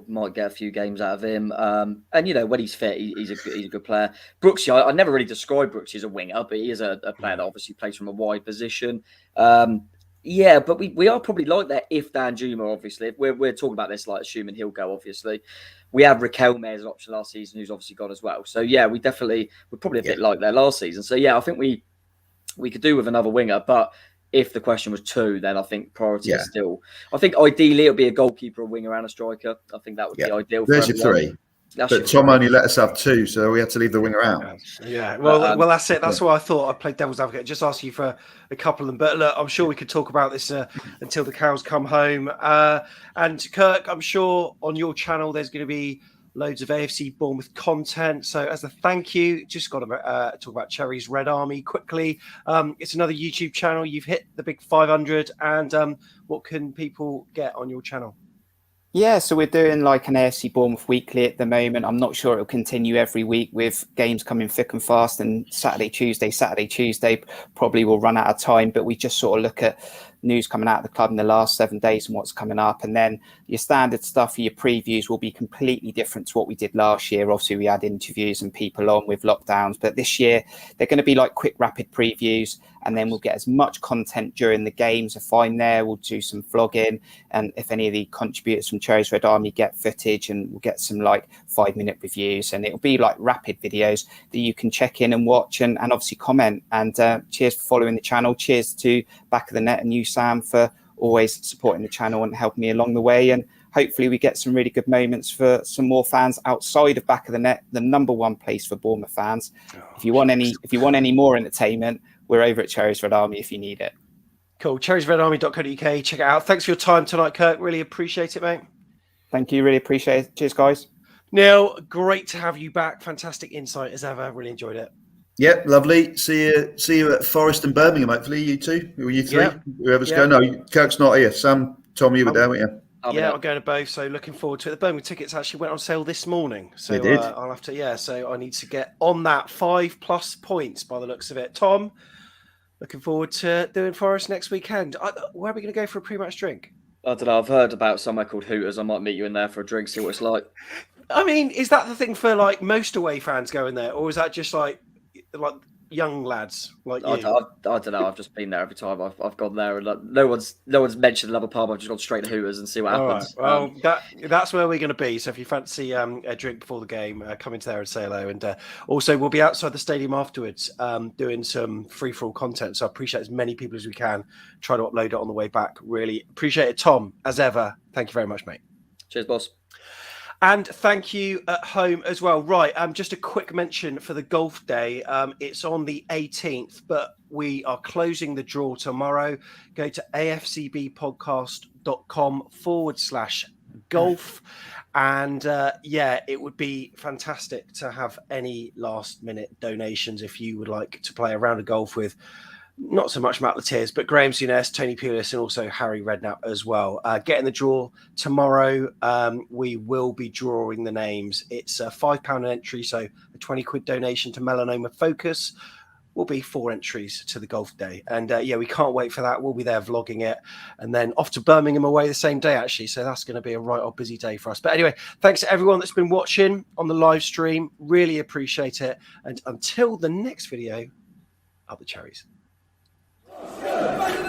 might get a few games out of him, and when he's fit, he's a good player. Brooksy, I never really describe Brooksy as a winger, but he is a player that obviously plays from a wide position. But we are probably like that if Danjuma, obviously, if we're talking about this like assuming he'll go. Obviously, we have Riquelme as an option last season, who's obviously gone as well. So we're probably a bit like that last season. So I think we could do with another winger, but if the question was two, then I think priority is still. I think ideally it would be a goalkeeper, a winger, and a striker. I think that would be ideal. There's your three. But Tom only let us have two, so we had to leave the winger out. Yeah, well, that's it. That's why I thought I'd play devil's advocate. Just ask you for a couple of them. But look, I'm sure we could talk about this until the cows come home. And Kirk, I'm sure on your channel there's going to be loads of AFC Bournemouth content. So as a thank you, just got to talk about Cherry's Red Army quickly. It's another YouTube channel. You've hit the big 500. And what can people get on your channel? Yeah, so we're doing like an AFC Bournemouth weekly at the moment. I'm not sure it'll continue every week with games coming thick and fast, and Saturday, Tuesday probably will run out of time, but we just sort of look at news coming out of the club in the last 7 days and what's coming up. And then your standard stuff for your previews will be completely different to what we did last year. Obviously, we had interviews and people on with lockdowns, but this year they're going to be like quick, rapid previews. And then we'll get as much content during the games. If I'm there, we'll do some vlogging. And if any of the contributors from Cherry's Red Army get footage, and we'll get some like 5-minute reviews. And it'll be like rapid videos that you can check in and watch and obviously comment. And cheers for following the channel. Cheers to Back of the Net and you, Sam, for always supporting the channel and helping me along the way. And hopefully we get some really good moments for some more fans outside of Back of the Net, the number one place for Bournemouth fans. If you want any more entertainment, we're over at Cherry's Red Army if you need it. Cool. cherrysredarmy.co.uk. Check it out. Thanks for your time tonight, Kirk. Really appreciate it, mate. Thank you. Really appreciate it. Cheers, guys. Neil, great to have you back. Fantastic insight as ever. Really enjoyed it. Yep, lovely. See you at Forest and Birmingham, hopefully, you two. Or you three. Yep. Whoever's going. No, Kirk's not here. Sam, Tom, you were there, weren't you? I'm going to both, so looking forward to it. The Birmingham tickets actually went on sale this morning, so they did. I'll have to. So I need to get on that 5+ points by the looks of it. Tom, looking forward to doing Forest next weekend. Where are we going to go for a pre-match drink? I don't know. I've heard about somewhere called Hooters. I might meet you in there for a drink, see what it's like. I mean, is that the thing for like most away fans going there, or is that just like young lads like you? I don't know. I've just been there every time I've gone there, and no one's mentioned another pub. I've just gone straight to Hooters and see what happens. Right. Well, that's where we're going to be. So if you fancy a drink before the game, come into there and say hello. And also, we'll be outside the stadium afterwards doing some free-for-all content. So I appreciate as many people as we can. Try to upload it on the way back. Really appreciate it, Tom. As ever, thank you very much, mate. Cheers, boss. And thank you at home as well. Right, just a quick mention for the golf day. It's on the 18th, but we are closing the draw tomorrow. Go to afcbpodcast.com/golf. And it would be fantastic to have any last-minute donations if you would like to play a round of golf with not so much Matt Latiers, but Graham Souness, Tony Pulis, and also Harry Redknapp as well. Get in the draw tomorrow. We will be drawing the names. It's a £5 an entry, so a 20 quid donation to Melanoma Focus will be 4 entries to the golf day. And we can't wait for that. We'll be there vlogging it and then off to Birmingham away the same day, actually. So that's going to be a right old busy day for us. But anyway, thanks to everyone that's been watching on the live stream. Really appreciate it. And until the next video, up the cherries. Go!